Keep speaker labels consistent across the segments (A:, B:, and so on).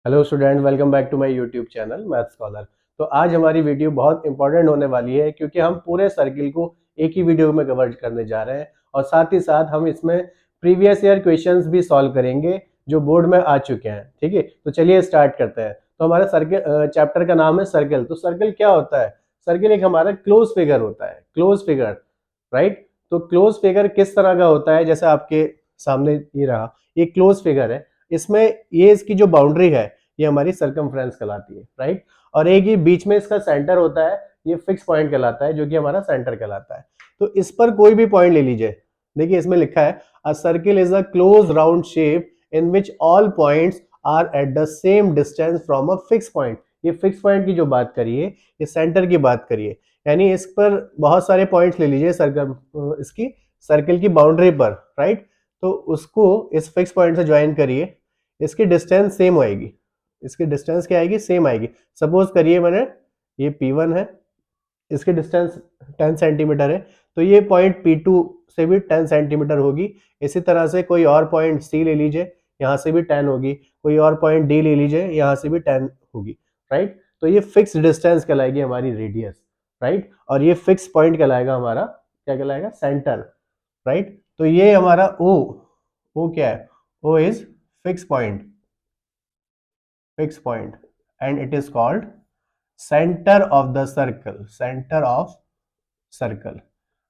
A: Hello student, welcome back to my YouTube channel Math Scholar. तो आज हमारी video बहुत इंपॉर्टेंट होने वाली है क्योंकि हम पूरे सर्किल को एक ही वीडियो में कवर करने जा रहे हैं और साथ ही साथ हम इसमें प्रीवियस ईयर क्वेश्चंस भी सॉल्व करेंगे जो बोर्ड में आ चुके हैं। ठीक है, तो चलिए स्टार्ट करते हैं। तो हमारा सर्किल चैप्टर का नाम है सर्किल। तो सर्किल क्या होता है? सर्किल एक हमारा क्लोज फिगर होता है, क्लोज फिगर, राइट। तो क्लोज फिगर किस तरह का होता है? जैसे आपके सामने ये रहा, ये क्लोज फिगर है। इसमें ये इसकी जो बाउंड्री है ये हमारी सरकमफ्रेंस कहलाती है, राइट। और एक ये बीच में इसका सेंटर होता है, ये फिक्स पॉइंट कहलाता है, जो कि हमारा सेंटर कहलाता है। तो इस पर कोई भी पॉइंट ले लीजिए। देखिए इसमें लिखा है a circle is a close round shape in which all points are at the same distance from a fix point. ये फिक्स पॉइंट की जो बात करिए, ये सेंटर की बात करिए, यानी इस पर बहुत सारे पॉइंट्स ले लीजिए सर्कल, इसकी सर्किल की बाउंड्री पर, राइट। तो उसको इस फिक्स पॉइंट से ज्वाइन करिए, इसकी डिस्टेंस सेम आएगी। इसकी डिस्टेंस क्या आएगी? सेम आएगी। सपोज करिए मैंने ये P1 है, इसकी डिस्टेंस 10 सेंटीमीटर है, तो ये पॉइंट P2 से भी 10 सेंटीमीटर होगी। इसी तरह से कोई और पॉइंट C ले लीजिए, यहाँ से भी 10 होगी। कोई और पॉइंट D ले लीजिए, यहाँ से भी 10 होगी, राइट। तो ये फिक्स डिस्टेंस कहलाएगी हमारी रेडियस, राइट। और ये फिक्स पॉइंट कहलाएगा हमारा, क्या कहलाएगा? Centre, right. तो ये हमारा O क्या है? O is fix point, fix point, and it is called centre of the circle, centre of circle.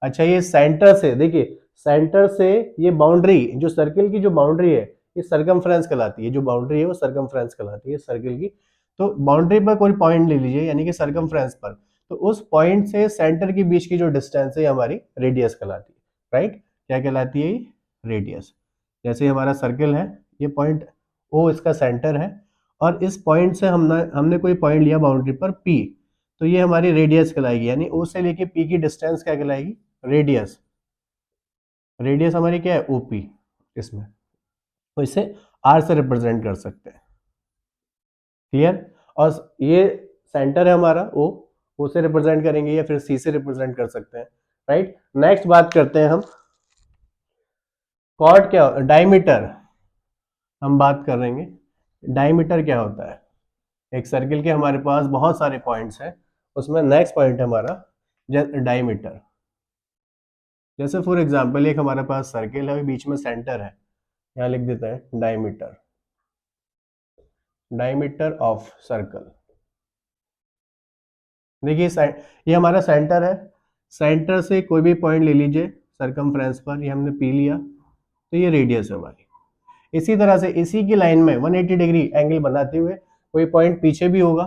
A: अच्छा, ये सेंटर से, देखिए सेंटर से ये बाउंड्री, जो सर्किल की जो बाउंड्री है, ये सरकमफ्रेंस कहलाती है। जो बाउंड्री है वो सरकमफ्रेंस कहलाती है सर्किल की। तो बाउंड्री पर कोई पॉइंट ले लीजिए, यानी कि सरकमफ्रेंस पर, तो उस पॉइंट से सेंटर के बीच की जो डिस्टेंस है हमारी रेडियस कहलाती है, राइट। क्या कहलाती है? रेडियस। जैसे हमारा सर्किल है, ये पॉइंट ओ इसका सेंटर है, और इस पॉइंट से हमने हमने कोई पॉइंट लिया बाउंड्री पर P, तो ये हमारी रेडियस कहलाएगी। यानी O से लेके P की डिस्टेंस क्या कहलाएगी? रेडियस। रेडियस हमारी क्या है? OP इसमें। तो इसे R से रिप्रेजेंट कर सकते हैं। क्लियर? और ये सेंटर है हमारा O से रिप्रेजेंट करेंगे या फिर C से रिप्रेजेंट कर सकते हैं, राइट। नेक्स्ट बात करते हैं हम कॉर्ड क्या, डायमीटर हम बात कर रहे हैं। डायमीटर क्या होता है? एक सर्किल के हमारे पास बहुत सारे पॉइंट्स हैं, उसमें नेक्स्ट पॉइंट है हमारा डायमीटर। जैसे फॉर एग्जांपल एक हमारे पास सर्किल है, बीच में सेंटर है, यहाँ लिख देते हैं डायमीटर, डायमीटर ऑफ सर्कल। देखिए ये हमारा सेंटर है, सेंटर से कोई भी पॉइंट ले लीजिए सरकमफ्रेंस पर, ये हमने पी लिया, तो ये रेडियस है हमारी। इसी तरह से इसी की लाइन में 180 डिग्री एंगल बनाते हुए कोई पॉइंट पीछे भी होगा।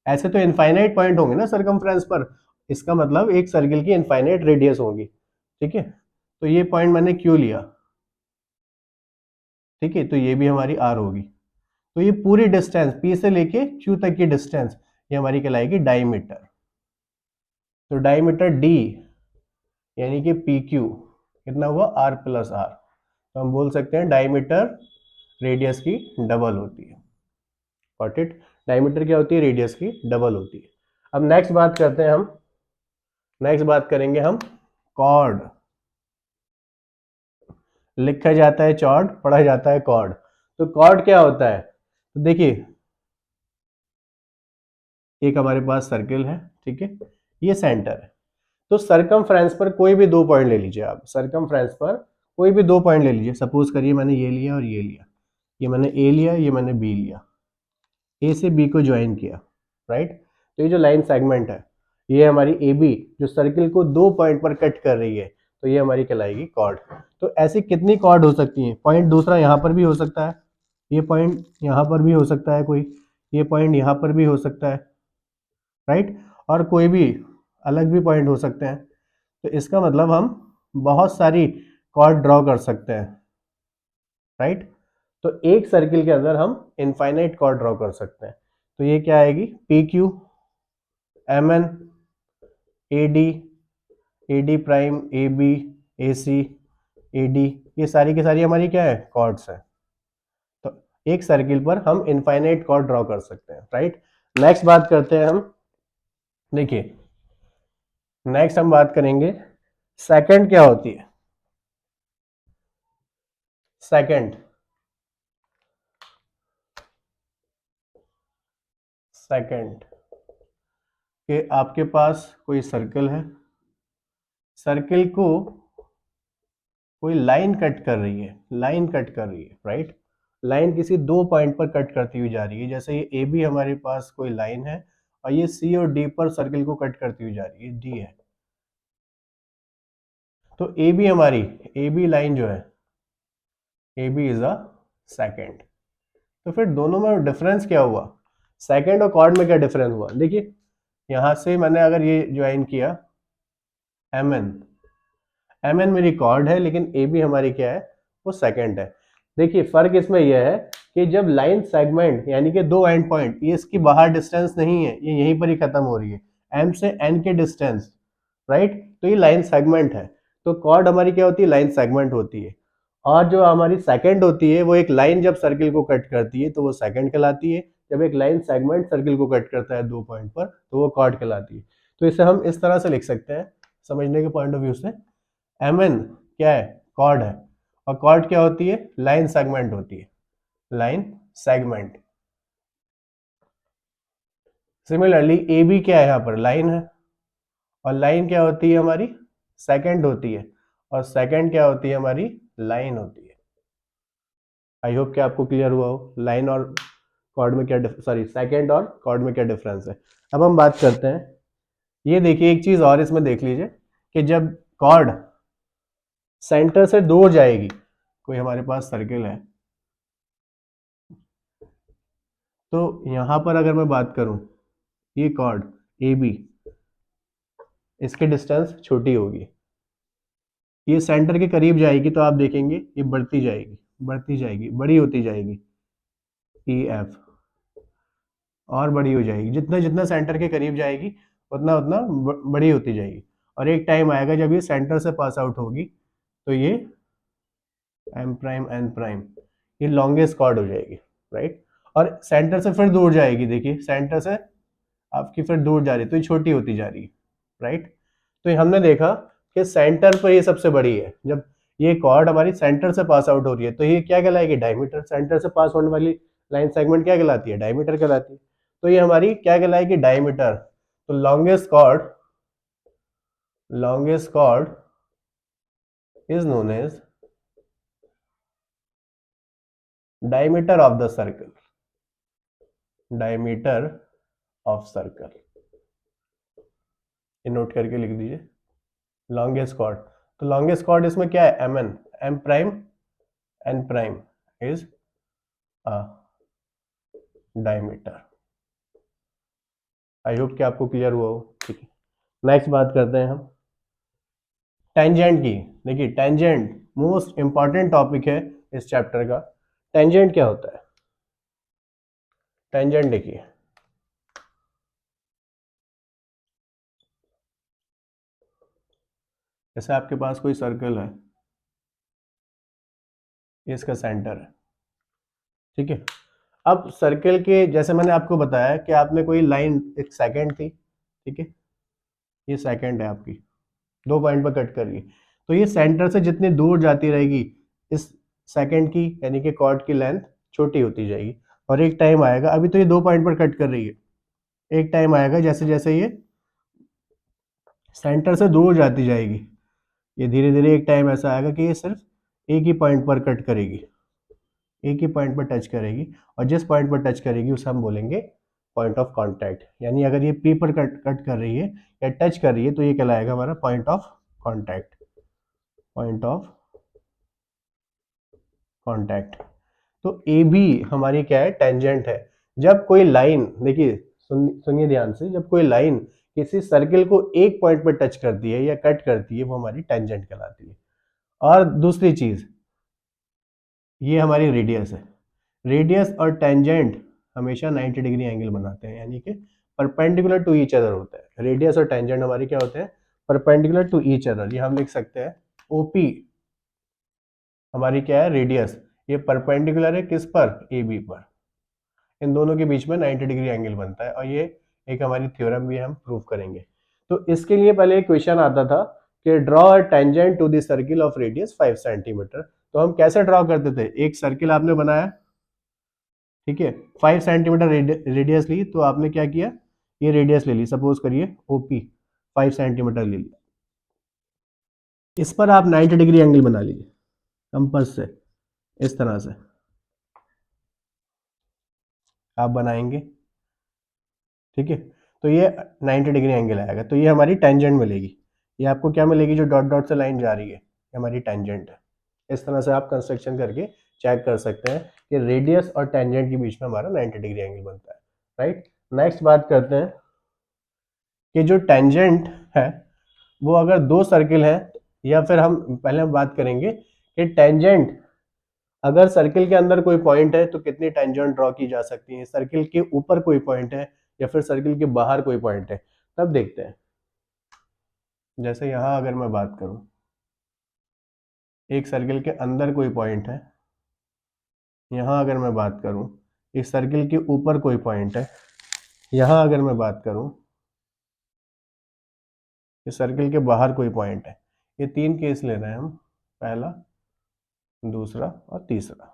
A: ऐसे तो इनफाइनाइट पॉइंट होंगे ना सरकमफ्रेंस पर, इसका मतलब एक सर्किल की इनफाइनाइट रेडियस होगी, ठीक है। तो ये पॉइंट मैंने क्यों लिया, ठीक है, तो ये भी हमारी आर होगी। तो ये पूरी डिस्टेंस P से लेके Q तक की डिस्टेंस ये हमारी कहलाएगी डायमीटर। तो डायमीटर D यानी कि PQ कितना हुआ? R plus R। तो हम बोल सकते हैं डायमीटर रेडियस की डबल होती है। Got it? डायमीटर क्या होती है? रेडियस की डबल होती है। अब नेक्स्ट बात करते हैं हम, नेक्स्ट बात करेंगे हम कॉर्ड। लिखा जाता है चॉर्ड, पढ़ा जाता है कॉर्ड। तो कॉर्ड क्या होता है? तो देखिए एक हमारे पास सर्किल है, ठीक है, ये सेंटर है। तो सरकमफ्रेंस पर कोई भी दो पॉइंट ले लीजिए आप, सरकमफ्रेंस पर कोई भी दो पॉइंट ले लीजिए। सपोज करिए मैंने ये लिया और ये लिया, ये मैंने ए लिया, ये मैंने बी लिया, ए से बी को ज्वाइन किया, राइट। तो ये जो लाइन सेगमेंट है ये हमारी ए बी, जो सर्किल को दो पॉइंट पर कट कर रही है, तो ये हमारी कहलाएगी कॉर्ड। तो ऐसी कितनी कॉर्ड हो सकती हैं? पॉइंट दूसरा यहाँ पर भी हो सकता है, ये पॉइंट यहाँ पर भी हो सकता है कोई, ये पॉइंट यहाँ पर भी हो सकता है, राइट। और कोई भी अलग भी पॉइंट हो सकते हैं। तो इसका मतलब हम बहुत सारी कॉर्ड ड्रॉ कर सकते हैं, राइट। तो एक सर्किल के अंदर हम इनफाइनाइट कॉर्ड ड्रॉ कर सकते हैं। तो ये क्या आएगी? P Q, M N, A D, A D prime, A B, A C, A D, ये सारी की सारी हमारी क्या है? कॉर्ड्स है। तो एक सर्किल पर हम इनफाइनाइट कॉर्ड ड्रॉ कर सकते हैं, राइट। नेक्स्ट बात करते हैं हम, देखिए नेक्स्ट हम बात करेंगे सेकंड क्या होती है। सेकंड, सेकंड कि आपके पास कोई सर्कल है, सर्कल को कोई लाइन कट कर रही है, लाइन कट कर रही है, राइट। लाइन किसी दो पॉइंट पर कट करती हुई जा रही है, जैसे ये ए बी हमारे पास कोई लाइन है और ये सी और डी पर सर्कल को कट करती हुई जा रही है, डी है। तो ए बी हमारी, ए बी लाइन जो है, A B is a second. तो फिर दोनों में डिफरेंस क्या हुआ, सेकेंड और कॉर्ड में क्या डिफरेंस हुआ, देखिए यहां से मैंने अगर ये ज्वाइन किया एम एन, एम एन मेरी कॉर्ड है लेकिन ए बी हमारी क्या है, वो सेकेंड है। देखिए फर्क इसमें यह है कि जब लाइन सेगमेंट यानी कि दो एंड पॉइंट, ये इसकी बाहर डिस्टेंस नहीं है, ये यहीं पर ही खत्म हो रही है, एम से एन के डिस्टेंस, राइट, तो ये लाइन सेगमेंट है। तो कॉर्ड हमारी क्या होती है, लाइन सेगमेंट होती है। और जो हमारी सेकंड होती है, वो एक लाइन जब सर्किल को कट करती है तो वो सेकंड कहलाती है। जब एक लाइन सेगमेंट सर्किल को कट करता है दो पॉइंट पर तो वो कॉर्ड कहलाती है। तो इसे हम इस तरह से लिख सकते हैं समझने के पॉइंट ऑफ व्यू से, एम एन क्या है, कॉर्ड है, और कॉर्ड क्या होती है, लाइन सेगमेंट होती है, line segment. Similarly A B क्या है, यहाँ पर लाइन है, और लाइन क्या होती है हमारी, सेकंड होती है, और सेकंड क्या होती है हमारी, लाइन होती है। आई होप कि आपको क्लियर हुआ हो लाइन और कॉर्ड में क्या, सॉरी सेकंड और कॉर्ड में क्या डिफरेंस है। अब हम बात करते हैं, ये देखिए एक चीज और इसमें देख लीजिए कि जब कॉर्ड सेंटर से दूर जाएगी, कोई हमारे पास सर्किल है, तो यहां पर अगर मैं बात करूं, ये कॉर्ड ए बी, इसकी डिस्टेंस छोटी होगी, ये सेंटर के करीब जाएगी तो आप देखेंगे ये बढ़ती जाएगी, बढ़ती जाएगी, बड़ी होती जाएगी, ई एफ, और बड़ी हो जाएगी, जितना जितना सेंटर के करीब जाएगी उतना उतना बड़ी होती जाएगी। और एक टाइम आएगा जब ये सेंटर से पास आउट होगी तो ये एम प्राइम एन प्राइम, ये लॉन्गेस्ट कॉर्ड हो जाएगी, राइट। और सेंटर से फिर दूर जाएगी, देखिए सेंटर से आपकी फिर दूर जा रही है तो ये छोटी होती जा रही है, राइट। तो ये हमने देखा कि सेंटर पर ये सबसे बड़ी है, जब ये कॉर्ड हमारी सेंटर से पास आउट हो रही है तो ये क्या कहलाएगी, डायमीटर। सेंटर से पास होने वाली लाइन सेगमेंट क्या कहलाती है, डायमीटर कहलाती है। तो ये हमारी क्या कहलाएगी, डायमीटर। तो longest chord is known as diameter of the circle, diameter of circle, ये नोट करके लिख दीजिए, लॉन्गेस्ट कॉर्ड। तो लॉन्गेस्ट कॉर्ड इसमें क्या है, M N, M prime N prime is a diameter. I hope कि आपको क्लियर हुआ हो, ठीक है। नेक्स्ट बात करते हैं हम टेंजेंट की। देखिए टेंजेंट मोस्ट इंपॉर्टेंट टॉपिक है इस चैप्टर का। टेंजेंट क्या होता है, टेंजेंट देखिए, जैसे आपके पास कोई सर्कल है, ये इसका सेंटर है, ठीक है। अब सर्कल के जैसे मैंने आपको बताया कि आपने कोई लाइन, एक सेकंड थी, ठीक है, ये सेकंड है आपकी, दो पॉइंट पर कट कर रही है, तो ये सेंटर से जितनी दूर जाती रहेगी इस सेकंड की यानी कि कॉर्ड की लेंथ छोटी होती जाएगी। और एक टाइम आएगा, अभी तो ये दो पॉइंट पर कट कर रही है, एक टाइम आएगा जैसे जैसे ये सेंटर से दूर जाती जाएगी, ये धीरे धीरे एक टाइम ऐसा आएगा कि ये सिर्फ एक ही पॉइंट पर कट करेगी, एक ही पॉइंट पर टच करेगी, और जिस पॉइंट पर टच करेगी उसे हम बोलेंगे पॉइंट ऑफ कांटेक्ट। यानी अगर ये पी पर कट कर रही है या टच कर रही है तो ये कहलाएगा हमारा point of contact, point of contact. तो ए बी हमारी क्या है, टेंजेंट है। जब कोई लाइन, देखिए सुनिए ध्यान से, जब कोई लाइन किसी सर्किल को एक पॉइंट पर टच करती है या कट करती है वो हमारी टेंजेंट कहलाती है। और दूसरी चीज, ये हमारी रेडियस है, रेडियस और टेंजेंट हमेशा 90 डिग्री एंगल बनाते हैं, यानी कि परपेंडिकुलर टू ईच अदर होता है। रेडियस और टेंजेंट हमारी क्या होते हैं, परपेंडिकुलर टू ईच अदर। ये हम लिख सकते हैं ओपी हमारी क्या है, रेडियस, ये परपेंडिकुलर है किस पर, ए बी पर, इन दोनों के बीच में 90 डिग्री एंगल बनता है, और ये एक हमारी थ्योरम भी हम प्रूव करेंगे। तो इसके लिए पहले एक क्वेश्चन आता था कि draw a tangent to the circle of radius 5 centimetre. तो हम कैसे ड्रॉ करते थे, एक सर्किल आपने बनाया, ठीक है, 5 सेंटीमीटर रेडियस ली, तो आपने क्या किया, ये रेडियस ले ली, सपोज करिए ओपी 5 सेंटीमीटर ले ली। इस पर आप 90 डिग्री एंगल बना लीजिए कंपास से, इस तरह से आप बनाएंगे। ठीक है, तो ये 90 डिग्री एंगल आएगा, तो ये हमारी टेंजेंट मिलेगी। ये आपको क्या मिलेगी, जो डॉट डॉट से लाइन जा रही है, ये हमारी टेंजेंट है। इस तरह से आप कंस्ट्रक्शन करके चेक कर सकते हैं कि रेडियस और टेंजेंट के बीच में हमारा 90 डिग्री एंगल बनता है। राइट, नेक्स्ट बात करते हैं कि जो टेंजेंट है वो अगर दो सर्किल है, या फिर हम बात करेंगे कि टेंजेंट अगर सर्किल के अंदर कोई पॉइंट है तो कितनी टेंजेंट ड्रॉ की जा सकती है, सर्किल के ऊपर कोई पॉइंट है या फिर सर्किल के बाहर कोई पॉइंट है, तब देखते हैं। जैसे यहां अगर मैं बात करूं, एक सर्किल के अंदर कोई पॉइंट है, यहां अगर मैं बात करूं इस सर्किल के ऊपर कोई पॉइंट है, यहां अगर मैं बात करूं इस सर्किल के बाहर कोई पॉइंट है, ये तीन केस ले रहे हैं हम, पहला, दूसरा और तीसरा।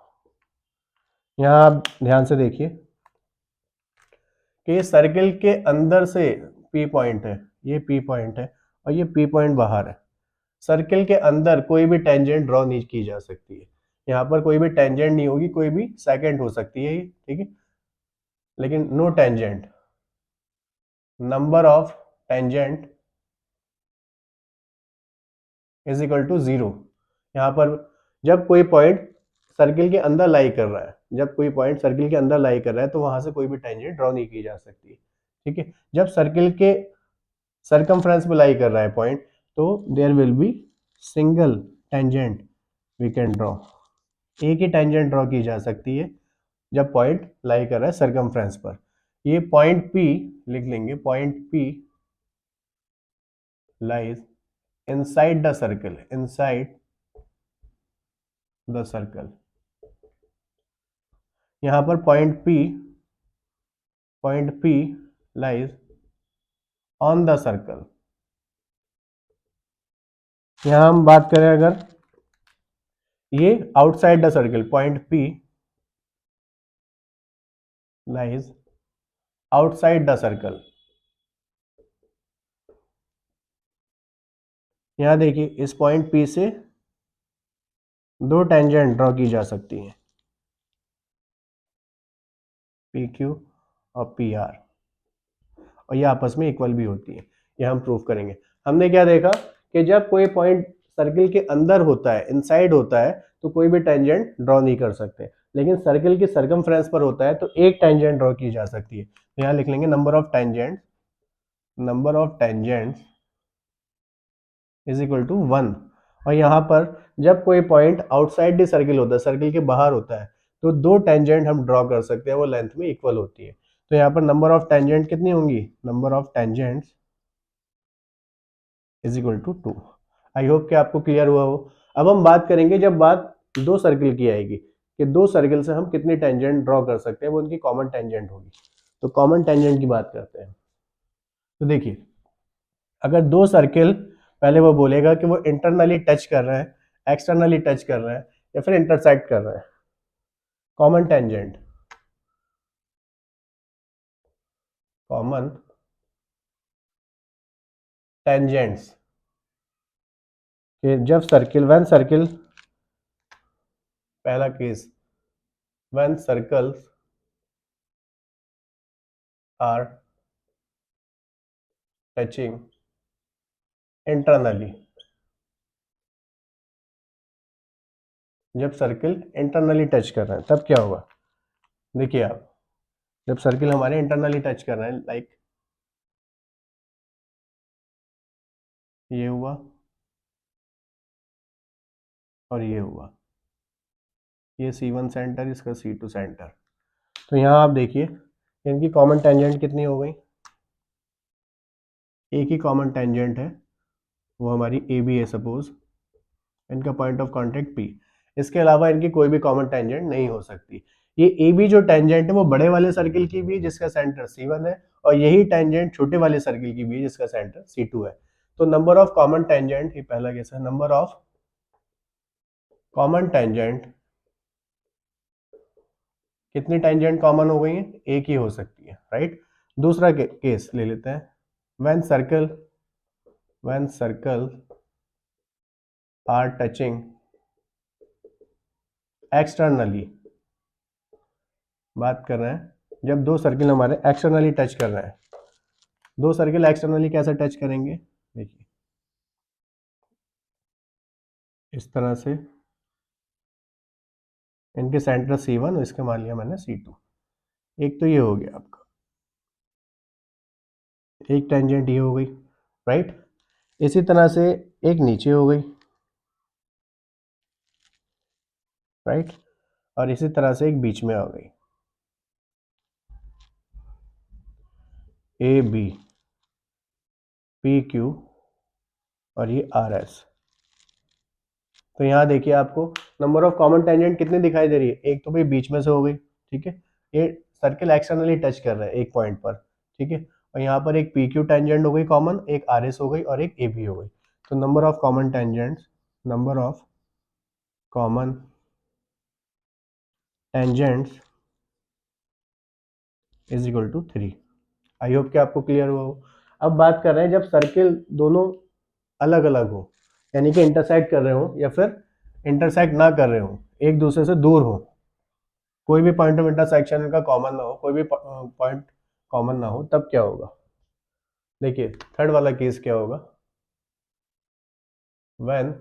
A: यहाँ आप ध्यान से देखिए कि सर्किल के अंदर से पी पॉइंट है, ये पी पॉइंट है और ये पी पॉइंट बाहर है। सर्किल के अंदर कोई भी टेंजेंट ड्रॉ नहीं की जा सकती है, यहाँ पर कोई भी टेंजेंट नहीं होगी, कोई भी सेकंड हो सकती है ये, ठीक है, लेकिन no tangent, number of tangent is equal to 0। यहाँ पर जब कोई पॉइंट सर्किल के अंदर लाई कर रहा है, जब कोई पॉइंट सर्किल के अंदर लाई कर रहा है तो वहां से कोई भी टेंजेंट ड्रॉ नहीं की जा सकती। ठीक है, जब सर्किल के सरकमफ्रेंस में लाई कर रहा है पॉइंट, तो there will be single tangent we can draw, एक ही टेंजेंट ड्रॉ की जा सकती है जब पॉइंट लाई कर रहा है सरकमफ्रेंस पर। ये पॉइंट पी लिख लेंगे, point P lies inside the circle, inside the circle. यहां पर point P lies on the circle. यहां हम बात करें अगर ये outside the circle, point P lies outside the circle. यहां देखिए इस पॉइंट पी से दो टेंजेंट ड्रॉ की जा सकती हैं, पी क्यू और पी आर, और ये आपस में इक्वल भी होती है, ये हम प्रूव करेंगे। हमने क्या देखा कि जब कोई पॉइंट सर्किल के अंदर होता है, इनसाइड होता है, तो कोई भी टेंजेंट ड्रॉ नहीं कर सकते, लेकिन सर्किल की सरकमफ्रेंस पर होता है तो एक टेंजेंट ड्रॉ की जा सकती है। तो यहाँ लिख लेंगे number of tangent is equal to 1। और यहाँ पर जब कोई पॉइंट आउटसाइड द सर्किल होता है, सर्किल के बाहर होता है, तो दो टेंजेंट हम ड्रॉ कर सकते हैं, वो लेंथ में इक्वल होती है। तो यहाँ पर नंबर ऑफ टेंजेंट कितनी होंगी, number of tangent is equal to 2। I hope कि आपको क्लियर हुआ हो। अब हम बात करेंगे जब बात दो सर्किल की आएगी कि दो सर्किल से हम कितनी टेंजेंट ड्रॉ कर सकते हैं, वो उनकी कॉमन टेंजेंट होगी। तो कॉमन टेंजेंट की बात करते हैं। तो देखिए अगर दो सर्किल, पहले वो बोलेगा कि वो इंटरनली टच कर रहे हैं, एक्सटर्नली टच कर रहे हैं, या फिर इंटरसेक्ट कर रहे हैं। कॉमन टेंजेंट, कॉमन टेंजेंट्स, कि जब सर्किल, व्हेन सर्किल, पहला case, when circles are touching internally, जब सर्किल इंटरनली टच कर रहे हैं तब क्या होगा। देखिए आप, जब सर्किल हमारे इंटरनली टच कर रहे हैं, लाइक ये हुआ और ये हुआ, ये C1 सेंटर, इसका C2 सेंटर, तो यहाँ आप देखिए इनकी कॉमन टेंजेंट कितनी हो गई, एक ही कॉमन टेंजेंट है, वो हमारी ए बी है सपोज, इनका पॉइंट ऑफ कांटेक्ट P। इसके अलावा इनकी कोई भी कॉमन टेंजेंट नहीं हो सकती। ये ए बी जो टेंजेंट है वो बड़े वाले सर्किल की भी है जिसका सेंटर C1 है, और यही टेंजेंट छोटे वाले सर्किल की भी है जिसका सेंटर C2 है। तो नंबर ऑफ कॉमन टेंजेंट, ये पहला केस है, नंबर ऑफ कॉमन टेंजेंट कितनी टेंजेंट कॉमन हो गई है? एक ही हो सकती है, राइट। दूसरा केस ले लेते हैं। When circle are touching externally, बात कर रहे हैं जब दो सर्किल हमारे एक्सटर्नली टच कर रहे हैं। दो सर्किल एक्सटर्नली कैसे टच करेंगे? देखिए इस तरह से, इनके सेंटर C1 और इसके मान लिया मैंने C2। एक तो ये हो गया आपका, एक टेंजेंट ये हो गई, राइट। इसी तरह से एक नीचे हो गई, राइट। और इसी तरह से एक बीच में हो गई, ए बी, पी क्यू और ये आर एस। तो यहाँ देखिए आपको नंबर ऑफ कॉमन टेंजेंट कितनी दिखाई दे रही है? एक तो भाई बीच में से हो गई, ठीक है, ये सर्किल एक्सटर्नली टच कर रहे हैं एक पॉइंट पर, ठीक है। और यहाँ पर एक पी क्यू टेंजेंट हो गई कॉमन, एक आर एस हो गई और एक ए बी हो गई। तो number of common tangents, number of common tangents is equal to 3। I hope कि आपको क्लियर हुआ हो। अब बात कर रहे हैं जब सर्किल दोनों अलग अलग हो, यानी कि इंटरसेक्ट कर रहे हो या फिर इंटरसेक्ट ना कर रहे हो, एक दूसरे से दूर हो, कोई भी पॉइंट ऑफ इंटरसेक्शन का कॉमन ना हो, कोई भी पॉइंट कॉमन ना हो, तब क्या होगा? देखिए थर्ड वाला केस क्या होगा? When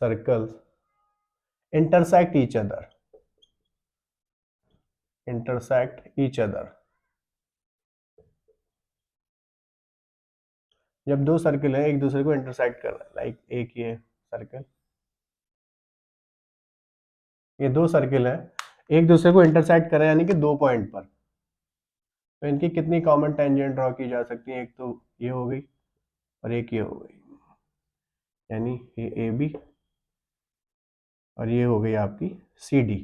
A: circles intersect each other, जब दो सर्किल है एक दूसरे को इंटरसेक्ट कर रहा है, लाइक एक ये सर्कल, ये दो सर्किल है एक दूसरे को इंटरसेक्ट कर रहे हैं, यानी कि दो पॉइंट पर। तो इनकी कितनी कॉमन टेंजेंट ड्रॉ की जा सकती है? एक तो ये हो गई और एक ये हो गई, यानी ये ए बी और ये हो गई आपकी सी डी।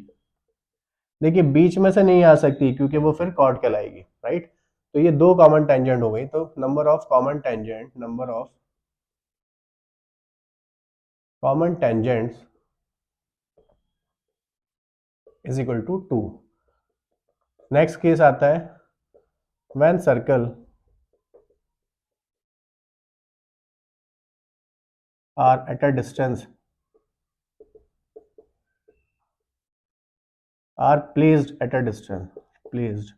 A: देखिए बीच में से नहीं आ सकती क्योंकि वो फिर कॉर्ड कहलाएगी, राइट। तो ये दो कॉमन टेंजेंट हो गई, तो number of common tangents is equal to 2। Next case आता है when circle are at a distance, are placed at a distance, placed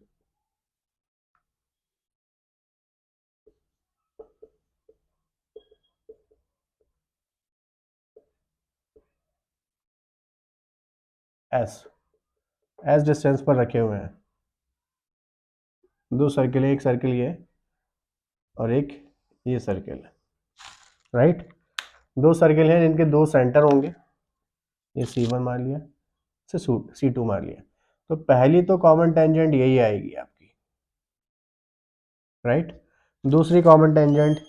A: as, as distance पर रखे हुए हैं। दो सर्किल है, एक सर्किल ये और एक ये सर्किल है, राइट। दो सर्किल हैं जिनके दो सेंटर होंगे, ये C1 मान लिया, से C2 मान लिया। तो पहली तो कॉमन टेंजेंट यही आएगी आपकी, राइट। दूसरी कॉमन टेंजेंट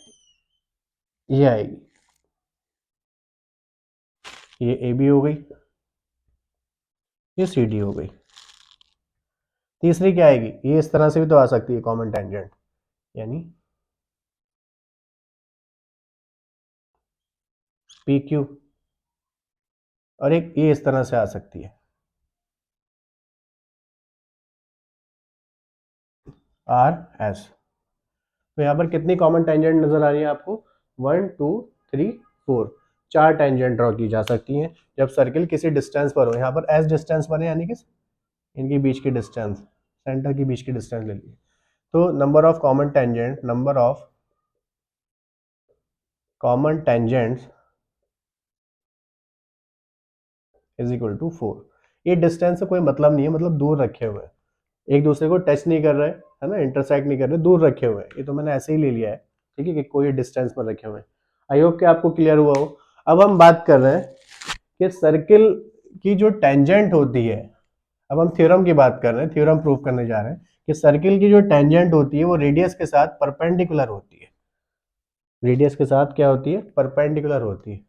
A: ये आएगी, ये ए बी हो गई, ये सी डी हो गई। तीसरी क्या आएगी? ये इस तरह से भी तो आ सकती है कॉमन टेंजेंट, यानी पी क्यू, और एक ये इस तरह से आ सकती है, आर एस। तो यहाँ पर कितनी कॉमन टेंजेंट नजर आ रही है आपको? 1 2 3 4, चार टेंजेंट ड्रॉ की जा सकती हैं जब सर्किल किसी डिस्टेंस पर हो। यहाँ पर एस डिस्टेंस पर है, यानी कि इनके बीच की डिस्टेंस, सेंटर के बीच की डिस्टेंस ले लीजिए। तो number of common tangents is equal to 4। ये डिस्टेंस से कोई मतलब नहीं है, मतलब दूर रखे हुए हैं, एक दूसरे को टच नहीं कर रहे, है ना, इंटरसेक्ट नहीं कर रहे, दूर रखे हुए हैं। ये तो मैंने ऐसे ही ले लिया है, ठीक है, कि कोई डिस्टेंस पर रखे हुए हैं। आई होप कि आपको क्लियर हुआ हो। अब हम बात कर रहे हैं कि सर्किल की जो टेंजेंट होती है, अब हम थ्योरम की बात कर रहे हैं, थ्योरम प्रूव करने जा रहे हैं कि सर्किल की जो टेंजेंट होती है वो रेडियस के साथ परपेंडिकुलर होती है। रेडियस के साथ क्या होती है? परपेंडिकुलर होती है।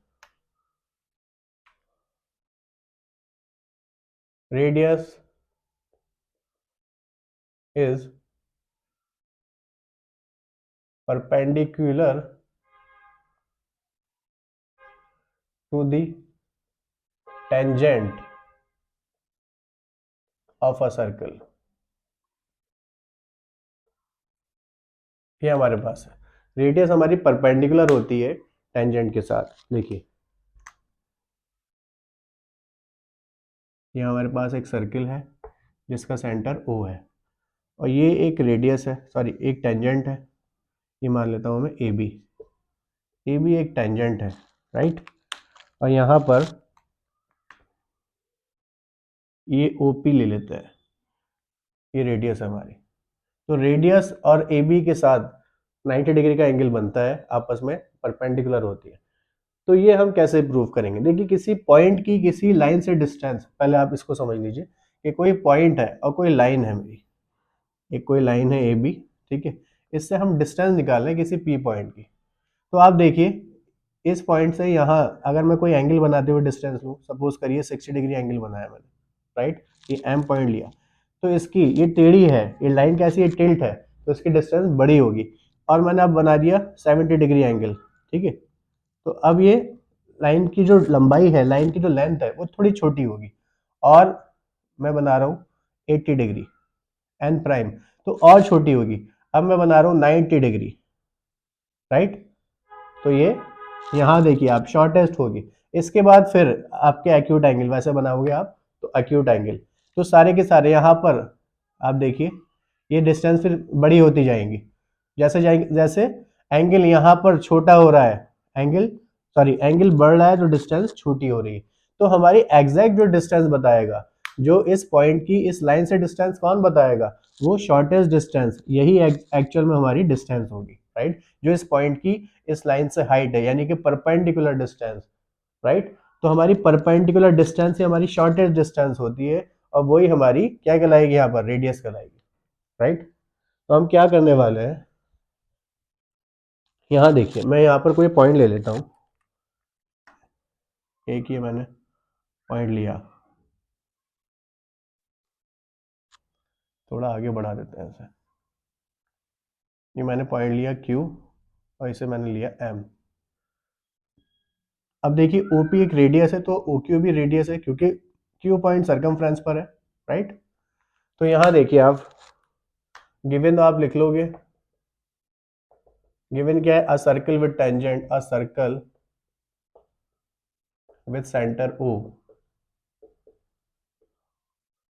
A: Radius is perpendicular to the tangent of a circle, ये हमारे पास है। रेडियस हमारी परपेंडिकुलर होती है टेंजेंट के साथ। देखिए ये हमारे पास एक सर्किल है जिसका सेंटर O है, और ये एक रेडियस है, सॉरी एक टेंजेंट है, ये मान लेता हूँ मैं AB। AB एक टेंजेंट है, राइट। और यहाँ पर ये OP ले लेते हैं, ये रेडियस है हमारी। तो रेडियस और AB के साथ 90 डिग्री का एंगल बनता है, आपस में परपेंडिकुलर होती है। तो ये हम कैसे प्रूव करेंगे? देखिए किसी पॉइंट की किसी लाइन से डिस्टेंस, पहले आप इसको समझ लीजिए कि कोई पॉइंट है और कोई लाइन है मेरी, एक कोई लाइन है AB, ठीक है। इससे हम डिस्टेंस निकाल रहे हैं किसी P पॉइंट की। तो आप देखिए इस पॉइंट से यहाँ अगर मैं कोई एंगल बनाते हुए डिस्टेंस लूँ, सपोज करिए 60 डिग्री एंगल बनाया मैंने, राइट, ये M पॉइंट लिया, तो इसकी ये टेढ़ी है, ये लाइन कैसी है, टिल्ट है, तो इसकी डिस्टेंस बड़ी होगी। और मैंने अब बना दिया 70 डिग्री एंगल, ठीक है। तो अब ये लाइन की जो लंबाई है, लाइन की जो लेंथ है, वो थोड़ी छोटी होगी, और मैं बना रहा हूँ 80 डिग्री एन प्राइम, तो और छोटी होगी। अब मैं बना रहा हूँ 90 डिग्री, राइट। तो ये यहाँ देखिए आप शॉर्टेस्ट होगी। इसके बाद फिर आपके एक्यूट एंगल वैसे बनाओगे आप, तो एक्यूट एंगल, तो सारे के सारे यहाँ पर आप देखिए ये डिस्टेंस फिर बड़ी होती जाएंगी, जैसे जाएंगे जैसे एंगल यहाँ पर छोटा हो रहा है, एंगल सॉरी एंगल बढ़ रहा है तो डिस्टेंस छोटी हो रही है। तो हमारी एग्जैक्ट जो डिस्टेंस बताएगा, जो इस पॉइंट की इस लाइन से डिस्टेंस कौन बताएगा, वो शॉर्टेस्ट डिस्टेंस, यही एक्चुअल में हमारी डिस्टेंस होगी, राइट। जो इस पॉइंट की इस लाइन से हाइट है, यानी कि परपेंडिकुलर डिस्टेंस, राइट। तो हमारी परपेंडिकुलर डिस्टेंस ही हमारी शॉर्टेस्ट डिस्टेंस होती है, और वही हमारी क्या कहलाएगी, यहाँ पर रेडियस कहलाएगी, राइट। तो हम क्या करने वाले हैं, यहाँ देखिए मैं यहाँ पर कोई पॉइंट ले लेता हूँ, एक ये मैंने पॉइंट लिया, थोड़ा आगे बढ़ा देते हैं इसे, ये मैंने पॉइंट लिया Q, और इसे मैंने लिया M। अब देखिए OP एक रेडियस है, तो OQ भी रेडियस है, क्योंकि Q पॉइंट सरकमफ्रेंस पर है, राइट। तो यहाँ देखिए आप गिवन तो आप लिख लोगे, गिवन क्या है, a circle with tangent, a circle with centre O,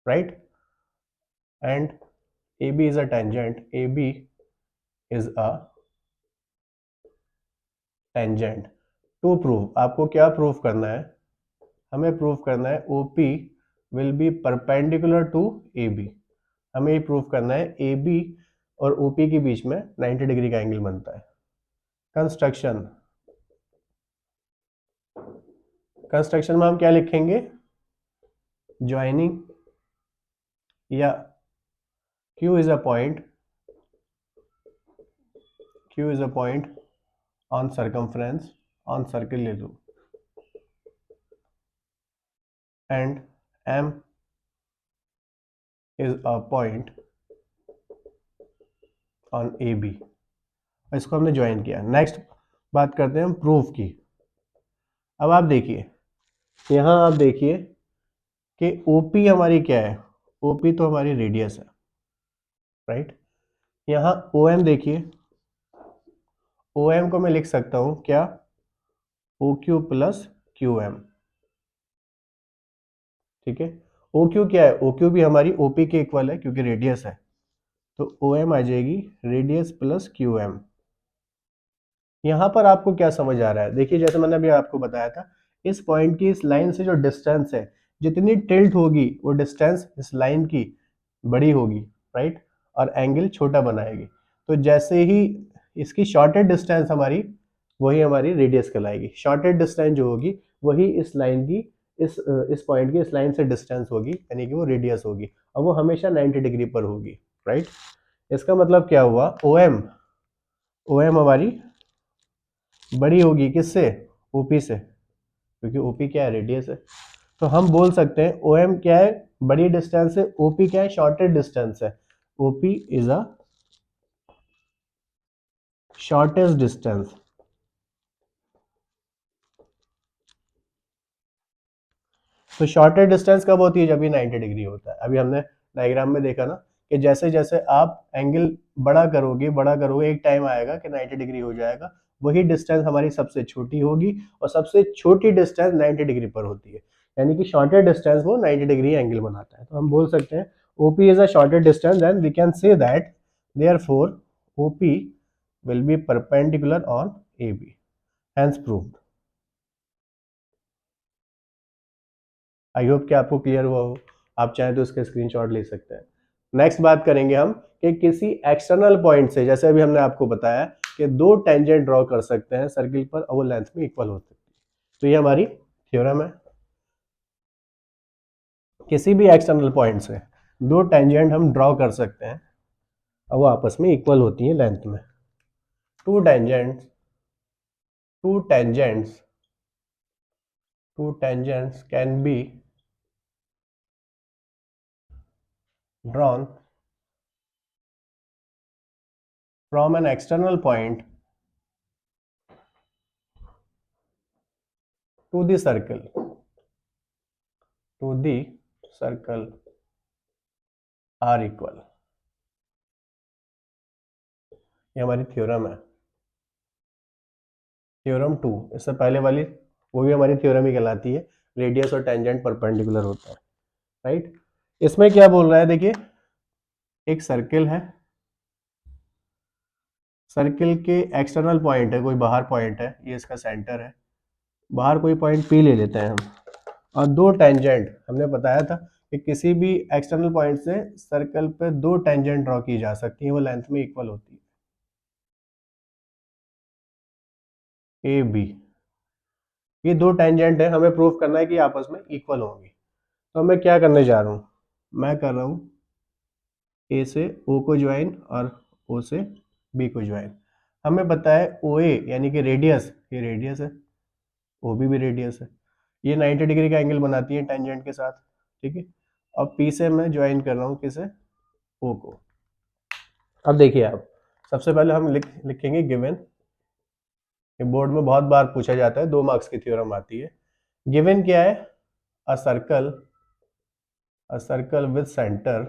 A: right, and AB is a tangent, AB is a tangent। To prove, आपको क्या प्रूव करना है, हमें प्रूव करना है OP will be perpendicular to AB। हमें ये प्रूव करना है AB और OP के बीच में 90 डिग्री का एंगल बनता है। कंस्ट्रक्शन, कंस्ट्रक्शन में हम क्या लिखेंगे, ज्वाइनिंग, या Q is a point, Q is a point on circumference, on circle ले लो, and M is a point on AB। इसको हमने ज्वाइन किया। नेक्स्ट बात करते हैं हम प्रूफ की। अब आप देखिए यहाँ आप देखिए कि OP हमारी क्या है, OP तो हमारी रेडियस है, राइट। यहाँ OM देखिए, OM को मैं लिख सकता हूँ क्या, OQ प्लस QM, ठीक है। OQ क्या है, OQ भी हमारी OP के इक्वल है क्योंकि रेडियस है, तो OM आ जाएगी रेडियस प्लस QM। यहाँ पर आपको क्या समझ आ रहा है, देखिए जैसे मैंने अभी आपको बताया था, इस पॉइंट की इस लाइन से जो डिस्टेंस है, जितनी टिल्ट होगी वो डिस्टेंस इस लाइन की बड़ी होगी, राइट, और एंगल छोटा बनाएगी। तो जैसे ही इसकी शॉर्टेड डिस्टेंस हमारी, वही हमारी रेडियस कहलाएगी। शॉर्टेड डिस्टेंस जो होगी वही इस लाइन की इस पॉइंट की इस लाइन से डिस्टेंस होगी, यानी कि वो रेडियस होगी, और वो हमेशा 90 डिग्री पर होगी, राइट। इसका मतलब क्या हुआ, OM, OM हमारी बड़ी होगी किससे, OP से, क्योंकि OP क्या है, रेडियस है। तो हम बोल सकते हैं OM क्या है, बड़ी डिस्टेंस है, OP क्या है, शॉर्टेड डिस्टेंस है। OP is a shortest distance. तो शॉर्टर डिस्टेंस कब होती है? जब ये 90 डिग्री होता है। अभी हमने डायग्राम में देखा ना कि जैसे जैसे आप एंगल बड़ा करोगे एक टाइम आएगा कि 90 डिग्री हो जाएगा, वही डिस्टेंस हमारी सबसे छोटी होगी और सबसे छोटी डिस्टेंस 90 डिग्री पर होती है, यानी कि शॉर्टर डिस्टेंस वो 90 डिग्री एंगल बनाता है। तो हम बोल सकते हैं OP is a shorter distance, then we can say that therefore OP will be perpendicular on AB, hence proved। I hope कि आपको क्लियर हुआ हो। आप चाहें तो इसके स्क्रीनशॉट ले सकते हैं। नेक्स्ट बात करेंगे हम कि किसी एक्सटर्नल पॉइंट से, जैसे अभी हमने आपको बताया कि दो टेंजेंट ड्रॉ कर सकते हैं सर्किल पर और वो लेंथ में इक्वल हो सकती है। तो ये हमारी थ्योरम है। किसी भी एक्सटर्नल पॉइंट से दो टेंजेंट हम ड्रॉ कर सकते हैं और वो आपस में इक्वल होती है लेंथ में। To tangents to tangents to tangents can be drawn from an external point to the circle are equal। ये हमारी थ्योरम है, थ्योरम 2। इससे पहले वाली वो भी हमारी थ्योरम ही कहलाती है, रेडियस और टेंजेंट परपेंडिकुलर होता है, राइट। इसमें क्या बोल रहा है, देखिए एक सर्किल है, सर्किल के एक्सटर्नल पॉइंट है, कोई बाहर पॉइंट है, ये इसका सेंटर है, बाहर कोई पॉइंट P ले लेते हैं हम, और दो टेंजेंट हमने बताया था कि किसी भी एक्सटर्नल पॉइंट से सर्कल पे दो टेंजेंट ड्रॉ की जा सकती है, वो लेंथ में इक्वल होती है। ए बी, ये दो टेंजेंट है, हमें प्रूव करना है कि आपस में इक्वल होंगी। तो मैं क्या करने जा रहा हूँ, मैं कर रहा हूँ ए से ओ को ज्वाइन और ओ से बी को ज्वाइन। हमें पता है ओ ए यानी कि रेडियस, ये रेडियस है, ओ बी भी रेडियस है, ये 90 डिग्री का एंगल बनाती है टेंजेंट के साथ, ठीक है। और पी से मैं ज्वाइन कर रहा हूँ किसे, ओ को। अब देखिए आप, सबसे पहले हम लिखेंगे गिवन। ये बोर्ड में बहुत बार पूछा जाता है, 2 मार्क्स की थ्योरम आती है। गिवन क्या है, a circle with centre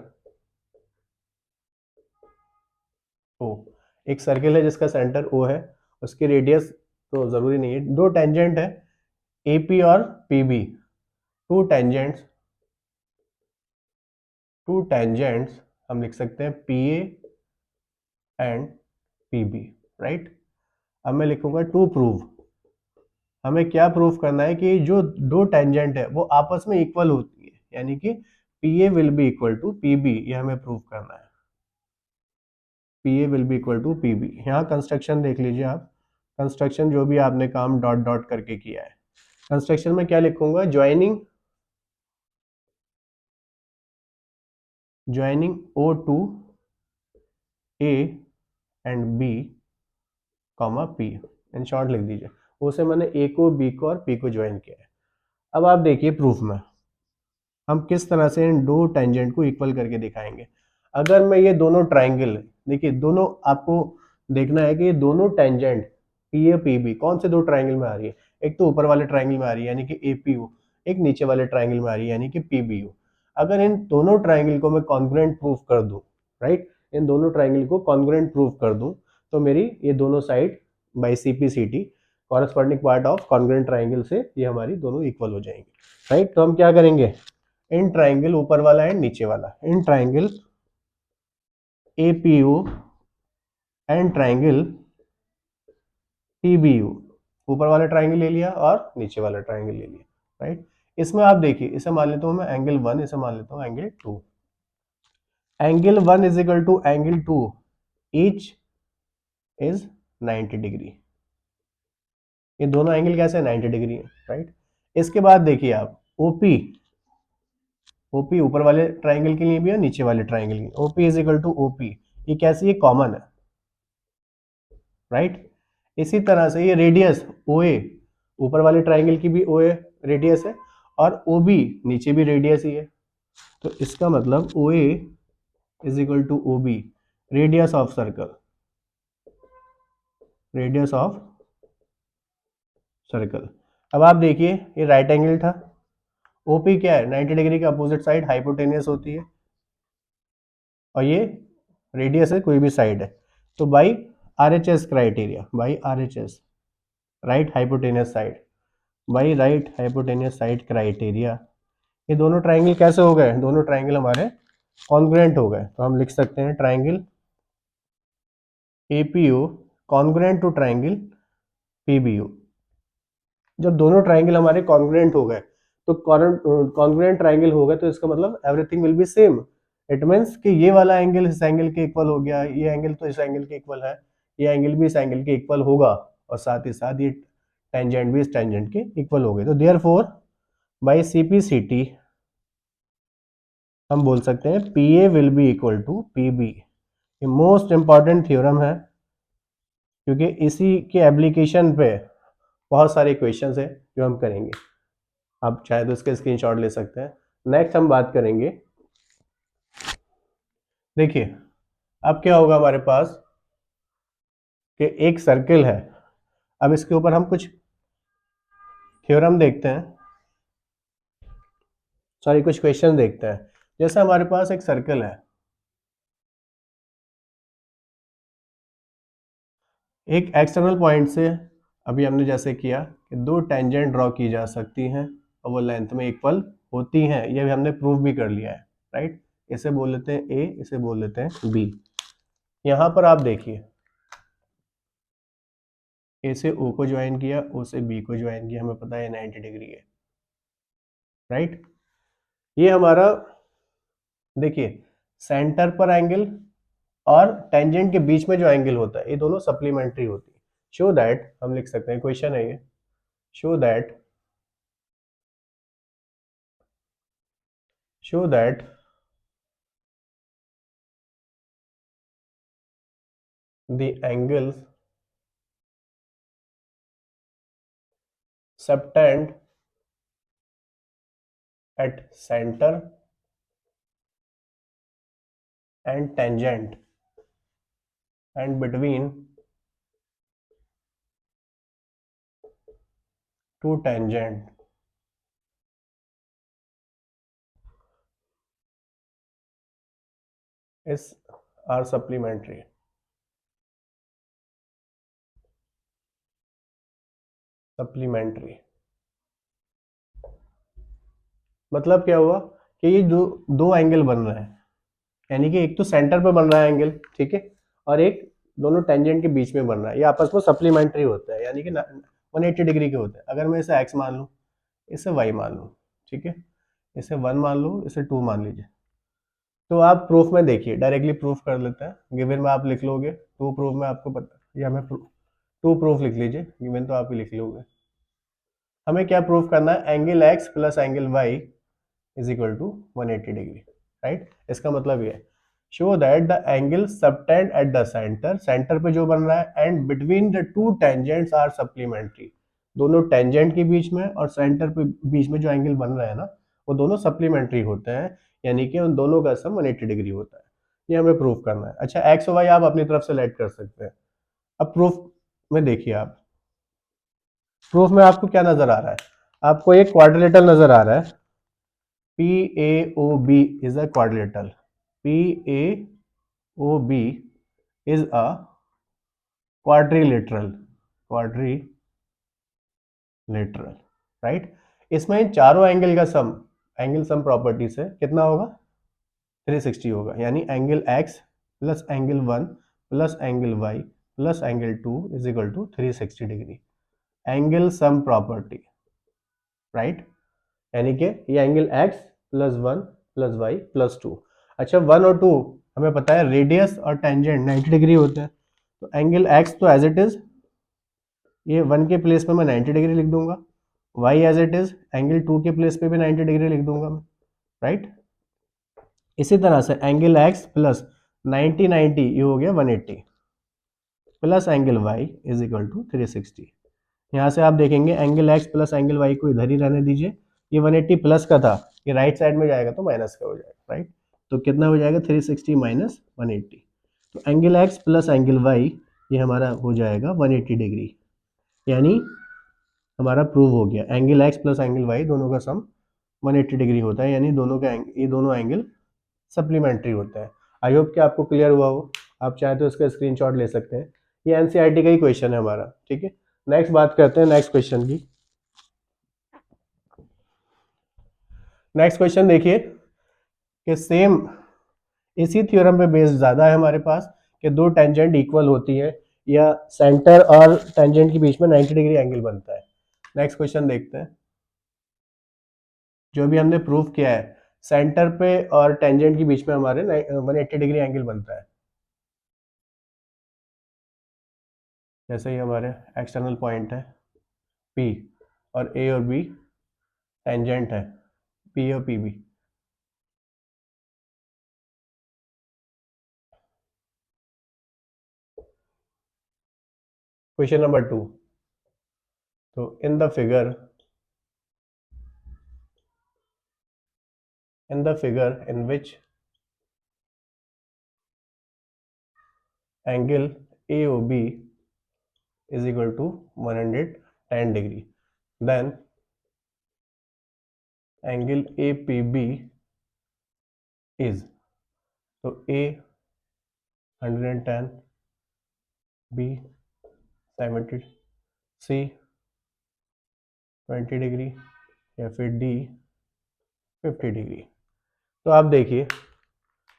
A: O. एक सर्किल है जिसका सेंटर ओ है, उसकी रेडियस तो जरूरी नहीं है। दो टेंजेंट है एपी और पीबी, टू टेंजेंट्स हम लिख सकते हैं P A and P B, right. अब मैं लिखूंगा टू प्रूव। हमें क्या प्रूव करना है कि जो दो टेंजेंट है वो आपस में इक्वल होती है, यानी कि P A will be equal to P B, ये हमें प्रूव करना है। P A will be equal to P B. यहाँ कंस्ट्रक्शन देख लीजिए आप, कंस्ट्रक्शन जो भी आपने काम डॉट डॉट करके किया है, कंस्ट्रक्शन में क्या लिखूंगा, joining O to A and B comma P, in short लिख दीजिए। ओ से मैंने ए को, बी को और पी को ज्वाइन किया है। अब आप देखिए प्रूफ में हम किस तरह से इन दो टेंजेंट को इक्वल करके दिखाएंगे। अगर मैं ये दोनों ट्राइंगल, देखिए दोनों आपको देखना है कि ये दोनों tangent P A P B कौन से दो ट्राइंगल में आ रही है। एक तो ऊपर वाले ट्राइंगल में आ रही है यानी कि ए पी यू, एक नीचे वाले ट्राइंगल में आ रही है यानी कि पी बी यू। अगर इन दोनों ट्राइंगल को मैं कॉन्ग्रुएंट प्रूफ कर दूं, राइट, इन दोनों ट्राइंगल को कॉन्ग्रुएंट प्रूफ कर दूं, तो मेरी ये दोनों side by C P C T corresponding part of congruent triangle से ये हमारी दोनों इक्वल हो जाएंगे, राइट। तो हम क्या करेंगे, इन ट्राइंगल ऊपर वाला एंड नीचे वाला, in triangle APU and triangle TBU, ऊपर वाला ट्राइंगल ले लिया और नीचे वाला ट्राइंगल ले लिया, राइट। इसमें आप देखिए, इसे मान लेता हूं मैं एंगल 1, इसे मान लेता हूं angle 2। Angle 1 is equal to angle 2, each is 90 degree. ये दोनों एंगल कैसे 90 डिग्री है, राइट। इसके बाद देखिए आप ओपी, ओपी ऊपर वाले ट्राइंगल के लिए भी है, नीचे वाले ट्राइंगल के लिए, O P is equal to O P, ये कैसी है, कॉमन है, राइट। इसी तरह से ये रेडियस ओ ए, ऊपर वाले ट्राइंगल की भी ओ ए रेडियस है और ओ बी नीचे भी रेडियस ही है। तो इसका मतलब O A is equal to O B, radius of circle, radius of circle. अब आप देखिए ये राइट एंगल था, ओपी क्या है, 90 डिग्री का अपोजिट साइड हाइपोटेनियस होती है, और ये रेडियस है कोई भी साइड है। तो by RHS criteria, by RHS right hypotenuse side, by right hypotenuse side criteria, ये दोनों ट्राइंगल कैसे हो गए, दोनों ट्राइंगल हमारे कॉन्ग्रुएंट हो गए। तो हम लिख सकते हैं triangle APO congruent to triangle PBO। जब दोनों ट्राइंगल हमारे कॉन्ग्रुएंट हो गए, तो कॉन्ग्रुएंट ट्राइंगल हो गए, तो इसका मतलब everything will be same. It means कि ये वाला एंगल इस एंगल के इक्वल हो गया, ये एंगल तो इस एंगल के इक्वल है, ये एंगल भी इस एंगल के इक्वल होगा, और साथ ही साथ ये टेंजेंट भी इस टेंजेंट के इक्वल हो गए। तो देयरफॉर बाय CP/CT हम बोल सकते हैं PA will be equal to PB। ये मोस्ट इंपॉर्टेंट थ्योरम है, क्योंकि इसी के एप्लीकेशन पे बहुत सारे क्वेश्चंस है जो हम करेंगे। आप चाहे तो इसके स्क्रीनशॉट ले सकते हैं। नेक्स्ट हम बात करेंगे, देखिए अब क्या होगा हमारे पास कि एक सर्किल है। अब इसके ऊपर हम कुछ थ्योरम देखते हैं, सॉरी कुछ क्वेश्चन देखते हैं। जैसे हमारे पास एक सर्कल है, एक एक्सटर्नल पॉइंट से अभी हमने जैसे किया कि दो टेंजेंट ड्रॉ की जा सकती हैं और वो लेंथ में इक्वल होती हैं, ये भी हमने प्रूव भी कर लिया है, राइट। इसे बोल लेते हैं A, इसे बोल लेते हैं B। यहां पर आप देखिए, A से O को ज्वाइन किया, O से B को ज्वाइन किया, हमें पता है 90 डिग्री है, राइट। ये हमारा देखिए सेंटर पर एंगल और टेंजेंट के बीच में जो एंगल होता है, ये दोनों सप्लीमेंट्री होती है। शो दैट, हम लिख सकते हैं, क्वेश्चन है ये, show that the angles subtend at center and tangent and between two tangent is are supplementary। Supplementary मतलब क्या हुआ कि ये दो दो एंगल बन रहे हैं, यानी कि एक तो सेंटर पे बन रहा है एंगल, ठीक है, और एक दोनों टेंजेंट के बीच में बन रहा है, ये आपस में सप्लीमेंट्री होता है, यानी कि 180 डिग्री के होते हैं। अगर मैं इसे x मान लूँ, इसे y मान लूँ, ठीक है, इसे 1 मान लूँ, इसे 2 मान लीजिए, तो आप प्रूफ में देखिए, डायरेक्टली प्रूफ कर लेते हैं। गिवन में आप लिख लोगे, टू प्रूफ में आपको पता, या मैं टू प्रूफ लिख लीजिए, गिवन तो आप ही लिख लोगे। हमें क्या प्रूफ करना है, angle x plus angle y is equal to 180 degree, right. इसका मतलब ये है, show that the angle subtended at the centre, centre पे जो बन रहा है, and between the two tangents are supplementary, दोनों टेंजेंट के बीच में और सेंटर पे बीच में जो एंगल बन रहा है ना, वो दोनों सप्लीमेंट्री होते हैं, यानी कि उन दोनों का सम 180 डिग्री होता है। ये हमें प्रूफ करना है। अच्छा, एक्स और वाई आप अपनी तरफ से लेट कर सकते हैं। अब प्रूफ में देखिए, आप प्रूफ में आपको क्या नजर आ रहा है, आपको एक क्वाड्रिलेटरल नजर आ रहा है, PAOB is a quadrilateral, PAOB is a quadrilateral, right. इसमें इन चारों एंगल का सम, एंगल सम प्रॉपर्टी से कितना होगा, 360 होगा, यानी angle x plus angle 1 plus angle y plus angle 2 is equal to 360 degree, angle sum property, right. यानी कि ये angle x plus 1 plus y plus 2। अच्छा, 1 और 2 हमें पता है रेडियस और टेंजेंट 90 डिग्री होते हैं, तो एंगल x तो एज इट इज, ये 1 के प्लेस पे मैं 90 डिग्री लिख दूंगा, y as it is angle 2 के प्लेस पे भी 90 डिग्री लिख दूंगा मैं, राइट। इसी तरह से एंगल x प्लस 90 90 ये हो गया 180 plus angle y is equal to 360। यहाँ से आप देखेंगे angle x plus angle y को इधर ही रहने दीजिए, ये 180 प्लस का था, ये राइट साइड में जाएगा तो माइनस का हो जाएगा, राइट। तो कितना हो जाएगा, 360 माइनस 180, तो angle x plus angle y ये हमारा हो जाएगा 180 डिग्री, यानी हमारा प्रूव हो गया, angle x plus angle y दोनों का सम 180 डिग्री होता है, यानी दोनों का ये दोनों एंगल सप्लीमेंट्री होता है। आई होप कि आपको क्लियर हुआ हो। आप चाहे तो इसका स्क्रीनशॉट ले सकते हैं। ये एनसीईआरटी का ही क्वेश्चन है हमारा, ठीक है। नेक्स्ट बात करते हैं नेक्स्ट क्वेश्चन की। नेक्स्ट क्वेश्चन देखिए कि सेम इसी थ्योरम पे बेस्ड ज्यादा है हमारे पास कि दो टेंजेंट इक्वल होती है या सेंटर और टेंजेंट के बीच में 90 डिग्री एंगल बनता है। नेक्स्ट क्वेश्चन देखते हैं। जो भी हमने प्रूव किया है, सेंटर पे और टेंजेंट के बीच में हमारे 180 डिग्री एंगल बनता है। जैसे ही हमारे एक्सटर्नल पॉइंट है P और A और B टेंजेंट है P और PB। Question number 2। तो in the figure in which angle AOB is equal to 110 degree, then angle APB is, तो A 110, B 70, C 20 डिग्री या फिर D 50 डिग्री। तो आप देखिए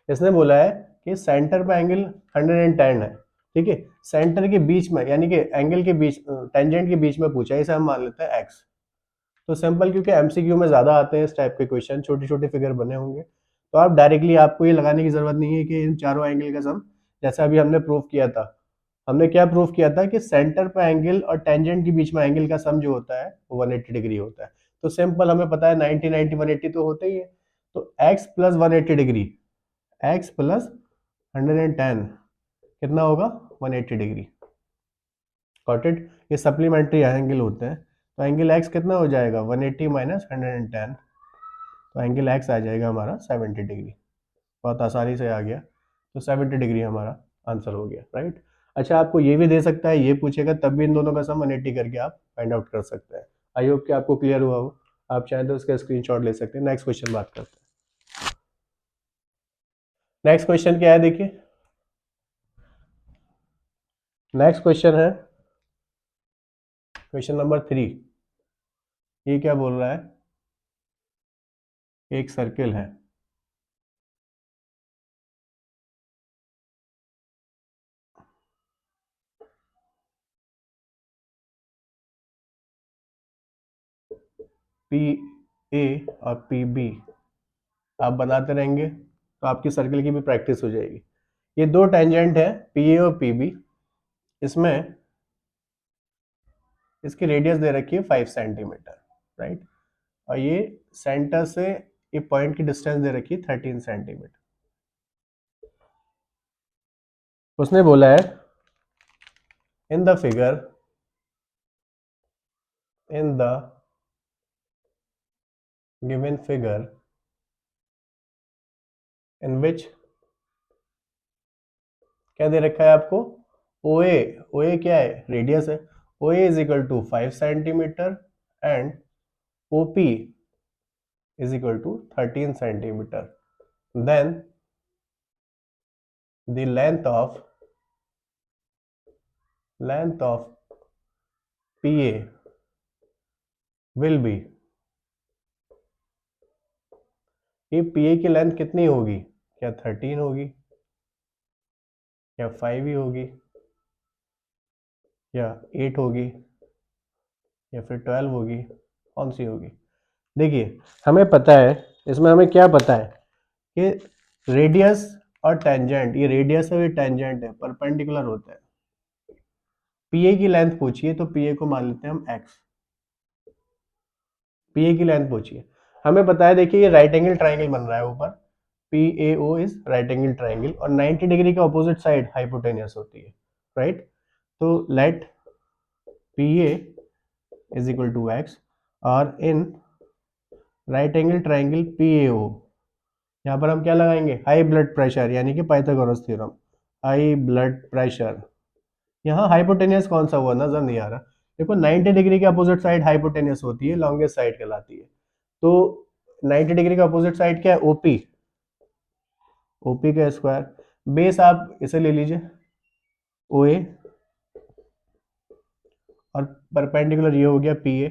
A: इसने बोला है कि सेंटर पे एंगल 110 है, ठीक है। सेंटर के बीच में यानी कि एंगल के बीच टेंजेंट के बीच में पूछा है, इसे हम मान लेते हैं x। तो सिंपल, क्योंकि एमसीक्यू में ज्यादा आते हैं इस टाइप के क्वेश्चन, छोटे छोटे फिगर बने होंगे, तो आप डायरेक्टली, आपको ये लगाने की जरूरत नहीं है कि इन चारों एंगल का सम, जैसा अभी हमने प्रूव किया था। हमने क्या प्रूव किया था कि सेंटर पे एंगल और टेंजेंट के बीच में एंगल का सम जो होता है वो 180 डिग्री होता है। तो सिंपल, हमें पता है 90 90 180 तो होते ही है। तो x plus 180 degree, x plus 110 कितना होगा 180 डिग्री। Got it. ये सप्लीमेंट्री एंगल होते हैं। तो एंगल x कितना हो जाएगा 180 माइनस 110, तो एंगल x आ जाएगा हमारा 70 डिग्री। बहुत आसानी से आ गया। तो 70 डिग्री हमारा आंसर हो गया, राइट। अच्छा, आपको ये भी दे सकता है, ये पूछेगा, तब भी इन दोनों का सम 180 करके आप फाइंड आउट कर सकते हैं। आई होप कि आपको क्लियर हुआ हो। आप चाहें तो उसका स्क्रीनशॉट ले सकते हैं। नेक्स्ट क्वेश्चन बात करते हैं। नेक्स्ट क्वेश्चन क्या है देखिए। नेक्स्ट क्वेश्चन है क्वेश्चन नंबर 3। ये क्या बोल रहा है, एक सर्किल है, पी ए और पी बी आप बनाते रहेंगे तो आपकी सर्किल की भी प्रैक्टिस हो जाएगी। ये दो टेंजेंट है पी ए और पी बी। इसमें इसकी रेडियस दे रखी है 5 सेंटीमीटर, राइट। और ये सेंटर से ये पॉइंट की डिस्टेंस दे रखी है 13 सेंटीमीटर। उसने बोला है in the figure in the given figure in which, क्या दे रखा है आपको, ओए। ओए क्या है, रेडियस है। O A is equal to 5 centimetre and O P is equal to 13 centimeter. Then the length of PA will be, ये PA की लेंथ कितनी होगी, क्या 13 होगी या 5 ही होगी या 8 होगी या फिर 12 होगी, कौन सी होगी। देखिए हमें पता है, इसमें हमें क्या पता है कि रेडियस और टेंजेंट, ये रेडियस है, ये टेंजेंट है, परपेंडिकुलर होता है। पीए की लेंथ पूछिए तो पीए को मान लेते हैं हम एक्स। पीए की लेंथ पूछिए, हमें पता है, देखिए ये राइट एंगल ट्राइंगल बन रहा है ऊपर, P A O is right angle triangle, और 90 डिग्री का ऑपोजिट साइड हाइपोटेनियस होती है, राइट। तो let P A is equal to X, और in right angle triangle P A O, यहाँ पर हम क्या लगाएंगे, हाई ब्लड प्रेशर, यानी कि Pythagoras theorem, high blood pressure. यहाँ हाइपोटेनियस कौन सा हुआ नजर नहीं आ रहा। देखो 90 डिग्री के अपोजिट साइड हाइपोटेनियस होती है, लॉन्गेस्ट साइड कहलाती है। तो 90 डिग्री का अपोजिट साइड क्या है, ओपी, ओपी का स्क्वायर। बेस आप इसे ले लीजिए ओ ए, और परपेंडिकुलर ये हो गया पी ए,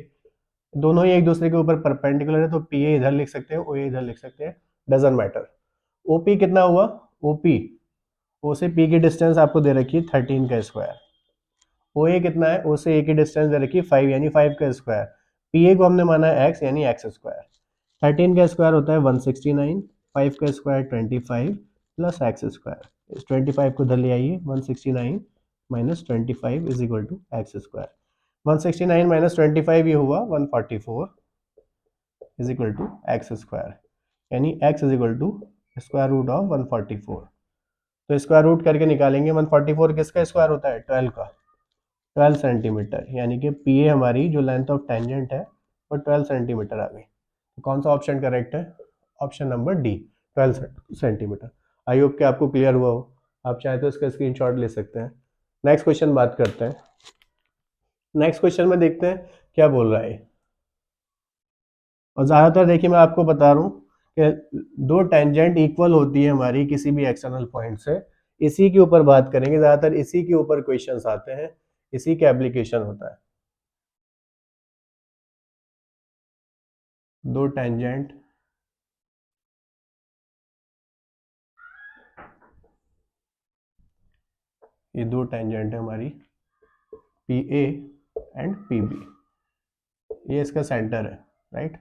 A: दोनों ही एक दूसरे के ऊपर परपेंडिकुलर है, तो पी ए इधर लिख सकते हैं, ओ ए इधर लिख सकते हैं, डजंट मैटर। ओपी कितना हुआ, ओपी, ओ से पी की डिस्टेंस आपको दे रखी है 13 का स्क्वायर, ओ ए कितना है, ओ से ए की डिस्टेंस दे रखी है 5 यानी 5 का स्क्वायर, पी ए को हमने माना है एक्स यानी एक्स स्क्वायर। 13 का स्क्वायर होता है 169, 5 का स्क्वायर 25 प्लस एक्स स्क्वायर, इस 25 को इधर ले आइए, 169 minus 25 is equal to X square. 169 minus 25 ये हुआ 144 is equal to X square, यानी x is equal to square root of 144। तो स्क्वायर रूट करके निकालेंगे, 144 किसका स्क्वायर होता है, 12 का, 12 सेंटीमीटर, यानी कि पी ए हमारी जो लेंथ ऑफ टेंजेंट है वो 12 सेंटीमीटर आ गई। तो कौन सा ऑप्शन करेक्ट है, ऑप्शन नंबर डी, 12 सेंटीमीटर। आई होप कि आपको क्लियर हुआ हो, आप चाहे तो इसका स्क्रीनशॉट ले सकते हैं। नेक्स्ट क्वेश्चन बात करते हैं। नेक्स्ट क्वेश्चन में देखते हैं क्या बोल रहा है। और ज़्यादातर देखिए मैं आपको बता रहा हूँ कि दो टेंजेंट इक्वल होती है हमारी किसी भी एक्सटर्नल पॉइंट से, इसी के ऊपर बात करेंगे, ज़्यादातर इसी के ऊपर क्वेश्चंस आते हैं, इसी का एप्लीकेशन होता है। दो टेंजेंट ये दो टेंजेंट है हमारी P A and P B, ये इसका सेंटर है, राइट।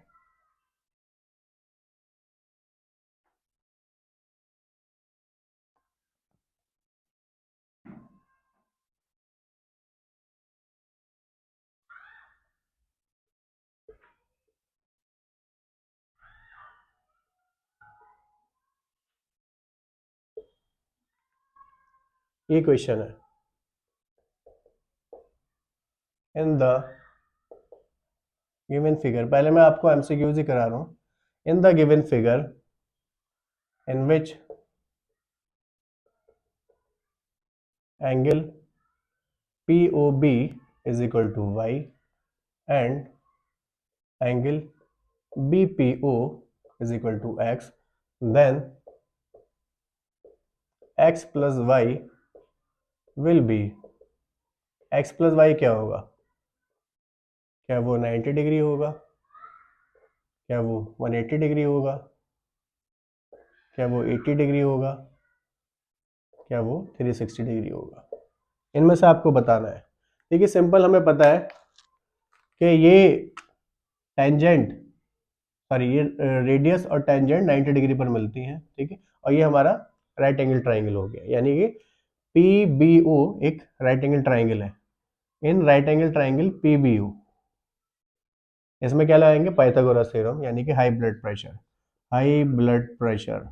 A: ये क्वेश्चन है, इन द गिवन फिगर, पहले मैं आपको एमसीक्यूज ही करा रहा हूँ। इन the given figure in which angle POB is equal to y and angle BPO is equal to x, then x plus y will be, x plus y क्या होगा, क्या वो 90 डिग्री होगा, क्या वो 180 डिग्री होगा, क्या वो 80 डिग्री होगा, क्या वो 360 डिग्री होगा, इनमें से आपको बताना है। देखिए सिंपल हमें पता है कि ये टेंजेंट, सॉरी ये रेडियस और टेंजेंट 90 डिग्री पर मिलती हैं, ठीक है, और ये हमारा राइट एंगल ट्राइंगल हो गया, यानी कि PBO एक राइट एंगल ट्राइंगल है। इन राइट एंगल ट्राइंगल PBO, इसमें क्या लगाएंगे, पाइथागोरस थ्योरम, यानी कि high blood pressure, high blood pressure.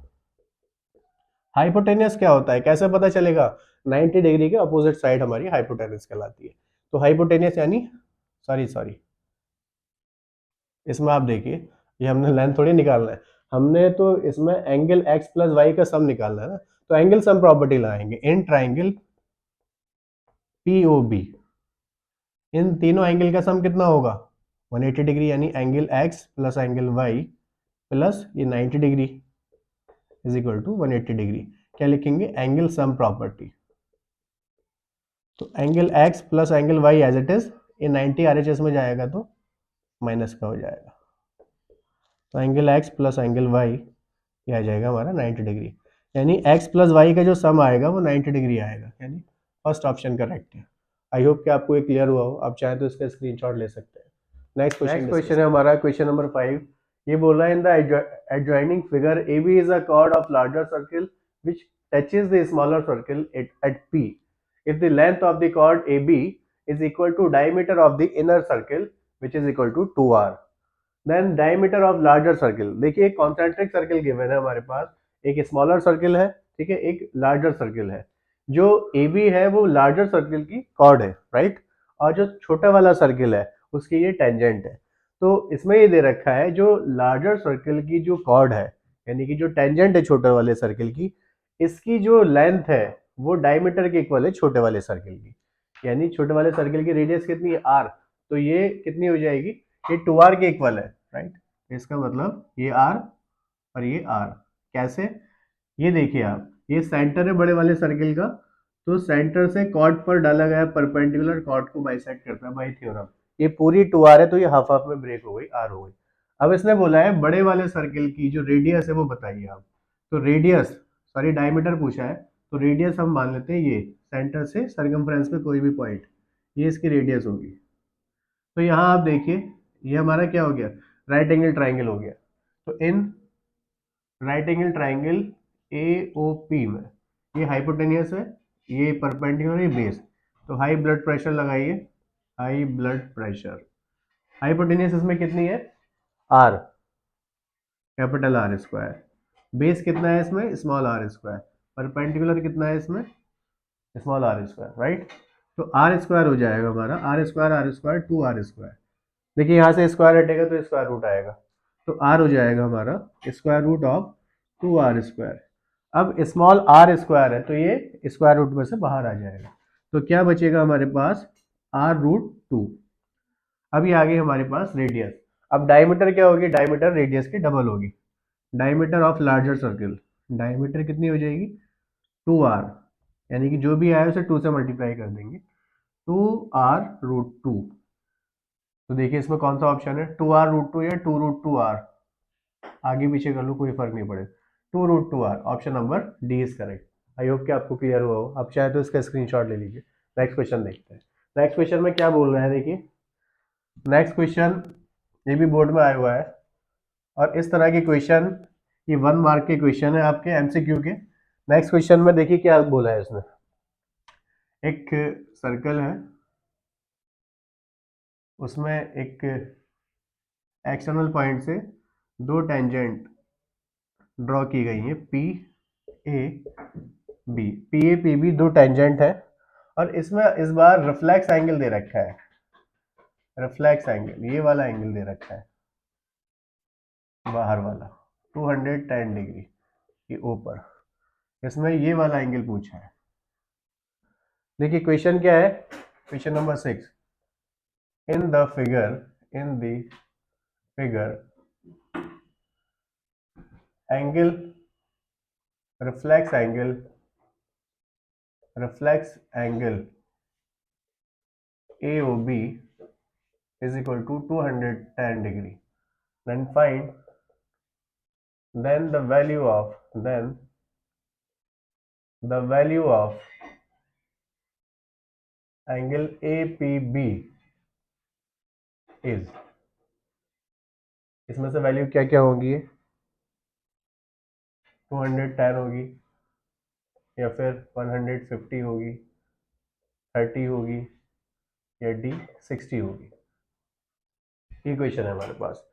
A: Hypotenuse क्या होता है, कैसे पता चलेगा, 90 डिग्री के अपोजिट साइड हमारी हाइपोटेनस कहलाती है। तो हाइपोटेनस यानी, सॉरी सॉरी, इसमें आप देखिए ये हमने लेंथ थोड़ी निकालना है, हमने तो इसमें एंगल x प्लस वाई का सम निकालना है ना, तो एंगल सम प्रॉपर्टी लगाएंगे। इन ट्राइंगल POB, इन तीनों एंगल का सम कितना होगा, 180 डिग्री, यानी angle x plus angle y plus ये 90 degree is equal to 180 degree. क्या लिखेंगे, एंगल सम प्रॉपर्टी। तो angle x plus angle y as it is, ये 90 RHS में जाएगा तो माइनस का हो जाएगा, तो angle x plus angle y ये आ जाएगा हमारा 90 डिग्री, यानी x प्लस वाई का जो सम आएगा वो 90 डिग्री आएगा, यानी फर्स्ट ऑप्शन करेक्ट है। आई होप कि आपको ये क्लियर हुआ हो, आप चाहे तो इसका स्क्रीनशॉट ले सकते हैं। नेक्स्ट क्वेश्चन है हमारा क्वेश्चन नंबर 5। ये बोल रहा है in the adjoining figure AB is a chord of larger circle which touches the smaller circle at P. If the length of the chord AB is equal to diameter of the inner circle which is equal to 2r, then diameter of larger circle, देखिए एक concentric circle given है हमारे पास, एक smaller circle है, ठीक है, एक larger circle है। जो ए बी है वो लार्जर सर्किल की कॉर्ड है, राइट, और जो छोटा वाला सर्किल है उसकी ये टेंजेंट है। तो इसमें ये दे रखा है जो लार्जर सर्किल की जो कॉर्ड है, यानी कि जो टेंजेंट है छोटे वाले सर्किल की, इसकी जो लेंथ है वो डायमीटर के इक्वल है छोटे वाले सर्किल की, यानी छोटे वाले सर्किल की रेडियस कितनी है, आर, तो ये कितनी हो जाएगी, ये 2r के इक्वल है, राइट। इसका मतलब ये आर और ये आर। कैसे? ये देखिए आप, ये सेंटर है बड़े वाले सर्किल का, तो सेंटर से कॉर्ड पर डाला गया परपेंडिकुलर कॉर्ड को बाइसेक्ट करता है बाई थ्योरम। ये पूरी 2r है, तो ये हाफ हाफ में ब्रेक हो गई, आर हो गई। अब इसने बोला है बड़े वाले सर्किल की जो रेडियस है वो बताइए आप। तो रेडियस, सॉरी डायमीटर पूछा है, तो रेडियस हम मान लेते हैं ये सेंटर से सरकमफ्रेंस पे कोई भी पॉइंट, ये इसकी रेडियस होगी। तो यहाँ आप देखिए, ये हमारा क्या हो गया, राइट एंगल ट्राइंगल हो गया। तो in right angle triangle A O P में ये हाइपोटेनियस है, ये परपेंडिकुलर, ये बेस। तो हाई ब्लड प्रेशर लगाइए, हाई ब्लड प्रेशर। हाइपोटेनियस इसमें कितनी है, R, capital R square. Base कितना है इसमें, स्मॉल आर स्क्वायर। परपेंडिकुलर कितना है इसमें, स्मॉल आर स्क्वायर, राइट। तो आर स्क्वायर हो जाएगा हमारा, आर स्क्वायर 2r स्क्वायर। देखिए यहाँ से स्क्वायर हटेगा तो स्क्वायर रूट आएगा, तो आर हो जाएगा हमारा square root of 2r square. अब स्मॉल आर स्क्वायर है तो ये स्क्वायर रूट में से बाहर आ जाएगा, तो क्या बचेगा हमारे पास, r√2। अब ये आ गई हमारे पास रेडियस। अब डायमीटर क्या होगी, डायमीटर रेडियस की डबल होगी। Diameter of larger circle, diameter कितनी हो जाएगी, 2r, यानी कि जो भी आया उसे 2 से मल्टीप्लाई कर देंगे, 2r√2। तो देखिए इसमें कौन सा ऑप्शन है, 2r√2 या 2√2r, आगे पीछे कर लो कोई फर्क नहीं पड़े। 2√2r, option number D is correct. I hope कि आपको क्लियर हुआ हो। आप चाहे तो इसका स्क्रीनशॉट ले लीजिए। नेक्स्ट क्वेश्चन देखते हैं। नेक्स्ट क्वेश्चन में क्या बोल रहे हैं, देखिए नेक्स्ट क्वेश्चन ये भी बोर्ड में आया हुआ है, और इस तरह के क्वेश्चन, ये 1 मार्क के क्वेश्चन है आपके एमसीक्यू के। नेक्स्ट क्वेश्चन में देखिए क्या बोला है इसने। एक सर्कल है, उसमें एक एक्सटर्नल पॉइंट से दो टेंजेंट ड्रॉ की गई है, P A B. P A P B दो टेंजेंट है, और इसमें इस बार रिफ्लेक्स एंगल दे रखा है। रिफ्लेक्स एंगल ये वाला एंगल दे रखा है, बाहर वाला 210 डिग्री के ऊपर, इसमें ये वाला एंगल पूछा है। देखिए क्वेश्चन क्या है, question number 6। In the figure angle reflex angle AOB is equal to 210 degree. Then find the value of angle APB is, इसमें से वैल्यू क्या क्या होंगी, 210 होगी, या फिर 150 होगी, 30 होगी, या डी 60 होगी। ये क्वेश्चन है हमारे पास।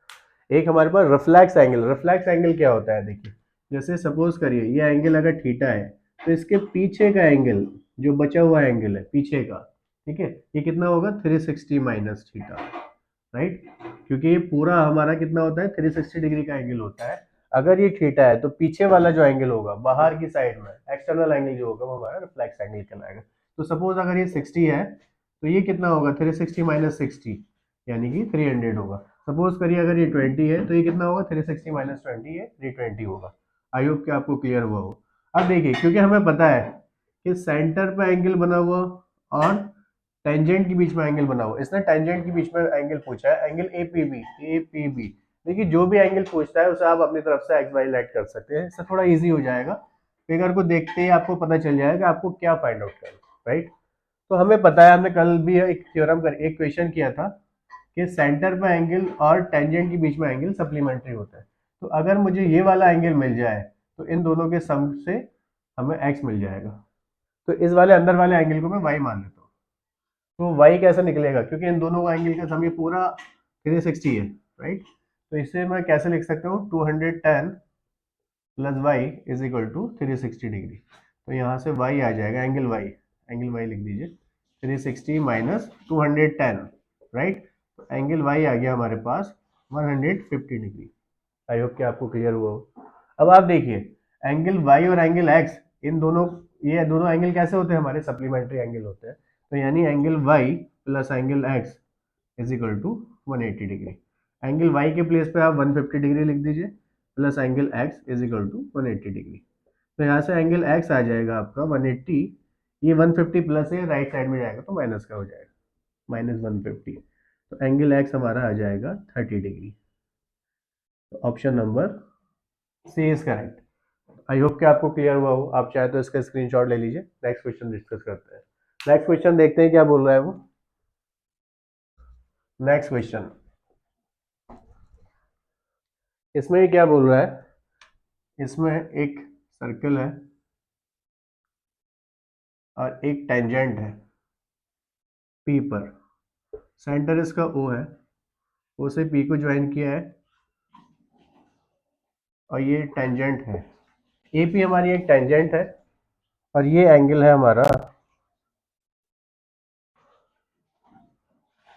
A: एक हमारे पास रिफ्लेक्स एंगल क्या होता है, देखिए जैसे सपोज करिए ये एंगल अगर थीटा है, तो इसके पीछे का एंगल जो बचा हुआ एंगल है पीछे का, ठीक है, ये कितना होगा, 360 माइनस थीटा, राइट। क्योंकि ये पूरा हमारा कितना होता है, 360 डिग्री का एंगल होता है। अगर ये थीटा है तो पीछे वाला जो एंगल होगा बाहर की साइड में, एक्सटर्नल एंगल जो होगा वो हमारा रिफ्लेक्स एंगल कहलाएगा। तो सपोज अगर ये 60 है, तो ये कितना होगा, 360 माइनस 60, यानी कि 300 होगा। सपोज करिए अगर ये 20 है, तो ये कितना होगा, 360 माइनस 20 है, 320 होगा। आई होप कि आपको क्लियर हुआ हो। अब देखिए क्योंकि हमें पता है कि सेंटर पे एंगल बना हुआ और टेंजेंट के बीच में एंगल बना हुआ, इसने टेंजेंट के बीच में एंगल पूछा है, एंगल एपीबी। देखिए जो भी एंगल पूछता है उसे आप अपनी तरफ से एक्स वाई लेट कर सकते हैं, इससे थोड़ा इजी हो जाएगा। फिगर को देखते ही आपको पता चल जाएगा आपको क्या फाइंड आउट करना, राइट। तो हमें पता है, हमने कल भी एक थ्योरम कर एक क्वेश्चन किया था कि सेंटर पे एंगल और टेंजेंट के बीच में एंगल सप्लीमेंट्री होता है। तो अगर मुझे ये वाला एंगल मिल जाए तो इन दोनों के सम से हमें एक्स मिल जाएगा। तो इस वाले अंदर वाले एंगल को मैं वाई मान लेता हूँ। तो वाई कैसे निकलेगा, क्योंकि इन दोनों एंगल का सम ये पूरा 360 है, राइट। तो इसे मैं कैसे लिख सकता हूँ, 210 plus Y is equal to 360 degree. तो यहाँ से वाई आ जाएगा, एंगल वाई लिख दीजिए, 360 माइनस 210, राइट। तो एंगल वाई आ गया हमारे पास 150 डिग्री। आई होप कि आपको क्लियर हुआ हो। अब आप देखिए एंगल वाई और एंगल एक्स, इन दोनों, ये दोनों एंगल कैसे होते हैं, हमारे सप्लीमेंट्री एंगल होते हैं। तो यानी angle Y plus angle X is equal to 180 degree. Angle Y के प्लेस पे आप 150 डिग्री लिख दीजिए, plus angle X is equal to 180 degree. तो यहाँ से एंगल एक्स आ जाएगा आपका 180, ये 150 प्लस है, राइट साइड में जाएगा तो माइनस का हो जाएगा, माइनस 150। तो एंगल एक्स हमारा आ जाएगा 30 डिग्री। तो option number C is correct. I hope कि आपको क्लियर हुआ हो। आप चाहे तो इसका स्क्रीनशॉट ले लीजिए। नेक्स्ट क्वेश्चन डिस्कस करते हैं। नेक्स्ट क्वेश्चन देखते हैं क्या बोल रहा है वो। नेक्स्ट क्वेश्चन, इसमें ये क्या बोल रहा है, इसमें एक सर्कल है और एक टेंजेंट है पी पर, सेंटर इसका ओ है, ओ से पी को ज्वाइन किया है और ये टेंजेंट है। ए पी हमारी एक टेंजेंट है और ये एंगल है हमारा,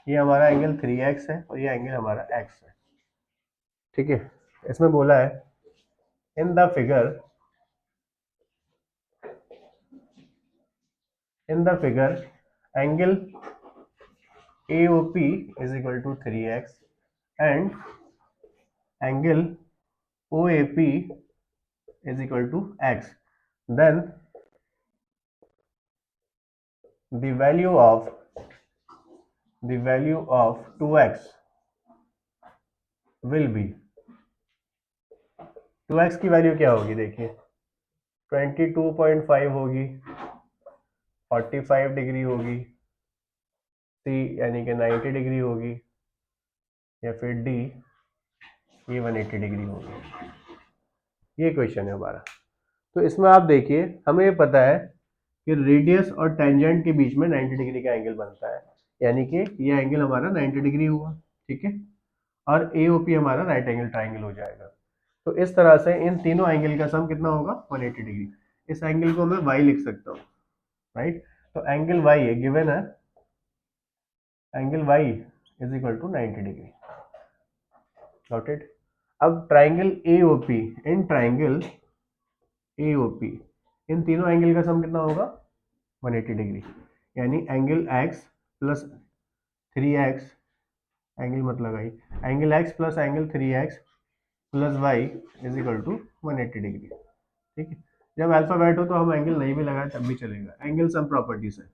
A: ये हमारा एंगल 3x है और ये एंगल हमारा x है। ठीक है, इसमें बोला है in the figure, in the figure angle AOP is equal to 3x and angle OAP is equal to x, then the value of 2x will be, 2x की वैल्यू क्या होगी देखिए, 22.5 होगी, 45 डिग्री होगी, C यानी कि 90 डिग्री होगी, या फिर D ये 180 डिग्री होगी। ये क्वेश्चन है हमारा। तो इसमें आप देखिए, हमें ये पता है कि रेडियस और टेंजेंट के बीच में 90 डिग्री का एंगल बनता है, यानी कि ये एंगल हमारा 90 डिग्री हुआ। ठीक है, और AOP हमारा राइट एंगल ट्राइंगल हो जाएगा। तो इस तरह से इन तीनों एंगल का सम कितना होगा, 180 डिग्री। इस एंगल को मैं y लिख सकता हूँ, राइट। तो एंगल y है, गिवन है, angle y is equal to 90 degree. Got it. अब triangle AOP, in triangle AOP इन तीनों एंगल का सम कितना होगा, 180 डिग्री, यानी angle x plus 3x, angle मत लगाई, angle x plus angle 3x plus Y is equal to 180 degree. ठीक है, जब अल्फाबेट हो तो हम एंगल नहीं भी लगाए तब भी चलेगा, एंगल सम प्रॉपर्टीज है।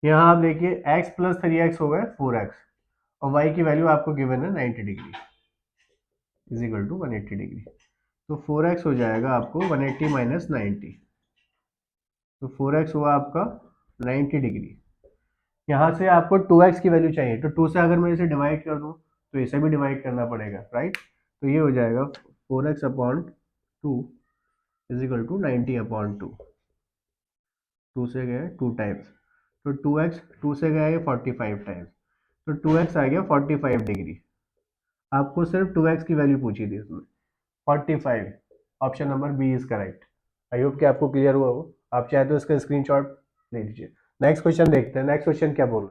A: यहाँ आप देखिए x प्लस 3x हो गए 4x और y की वैल्यू आपको गिवन है 90 degree is equal to 180 degree. तो 4x हो जाएगा आपको 180 माइनस 90, तो 4x हुआ आपका 90 डिग्री। यहाँ से आपको 2x की वैल्यू चाहिए, तो 2 से अगर मैं इसे डिवाइड कर दूँ तो इसे भी डिवाइड करना पड़ेगा, राइट। तो ये हो जाएगा 4x upon 2 is equal to 90 upon 2, 2 से गए 2 टाइम्स, तो 2x 2 से गया ये 45 टाइम्स, तो 2x आ गया 45 डिग्री। आपको सिर्फ 2x की वैल्यू पूछी थी इसमें, 45। Option number B is correct. I hope कि आपको क्लियर हुआ हो। आप चाहे तो इसका स्क्रीनशॉट ले लीजिए। नेक्स्ट क्वेश्चन देखते हैं। नेक्स्ट क्वेश्चन क्या बोल रहा है।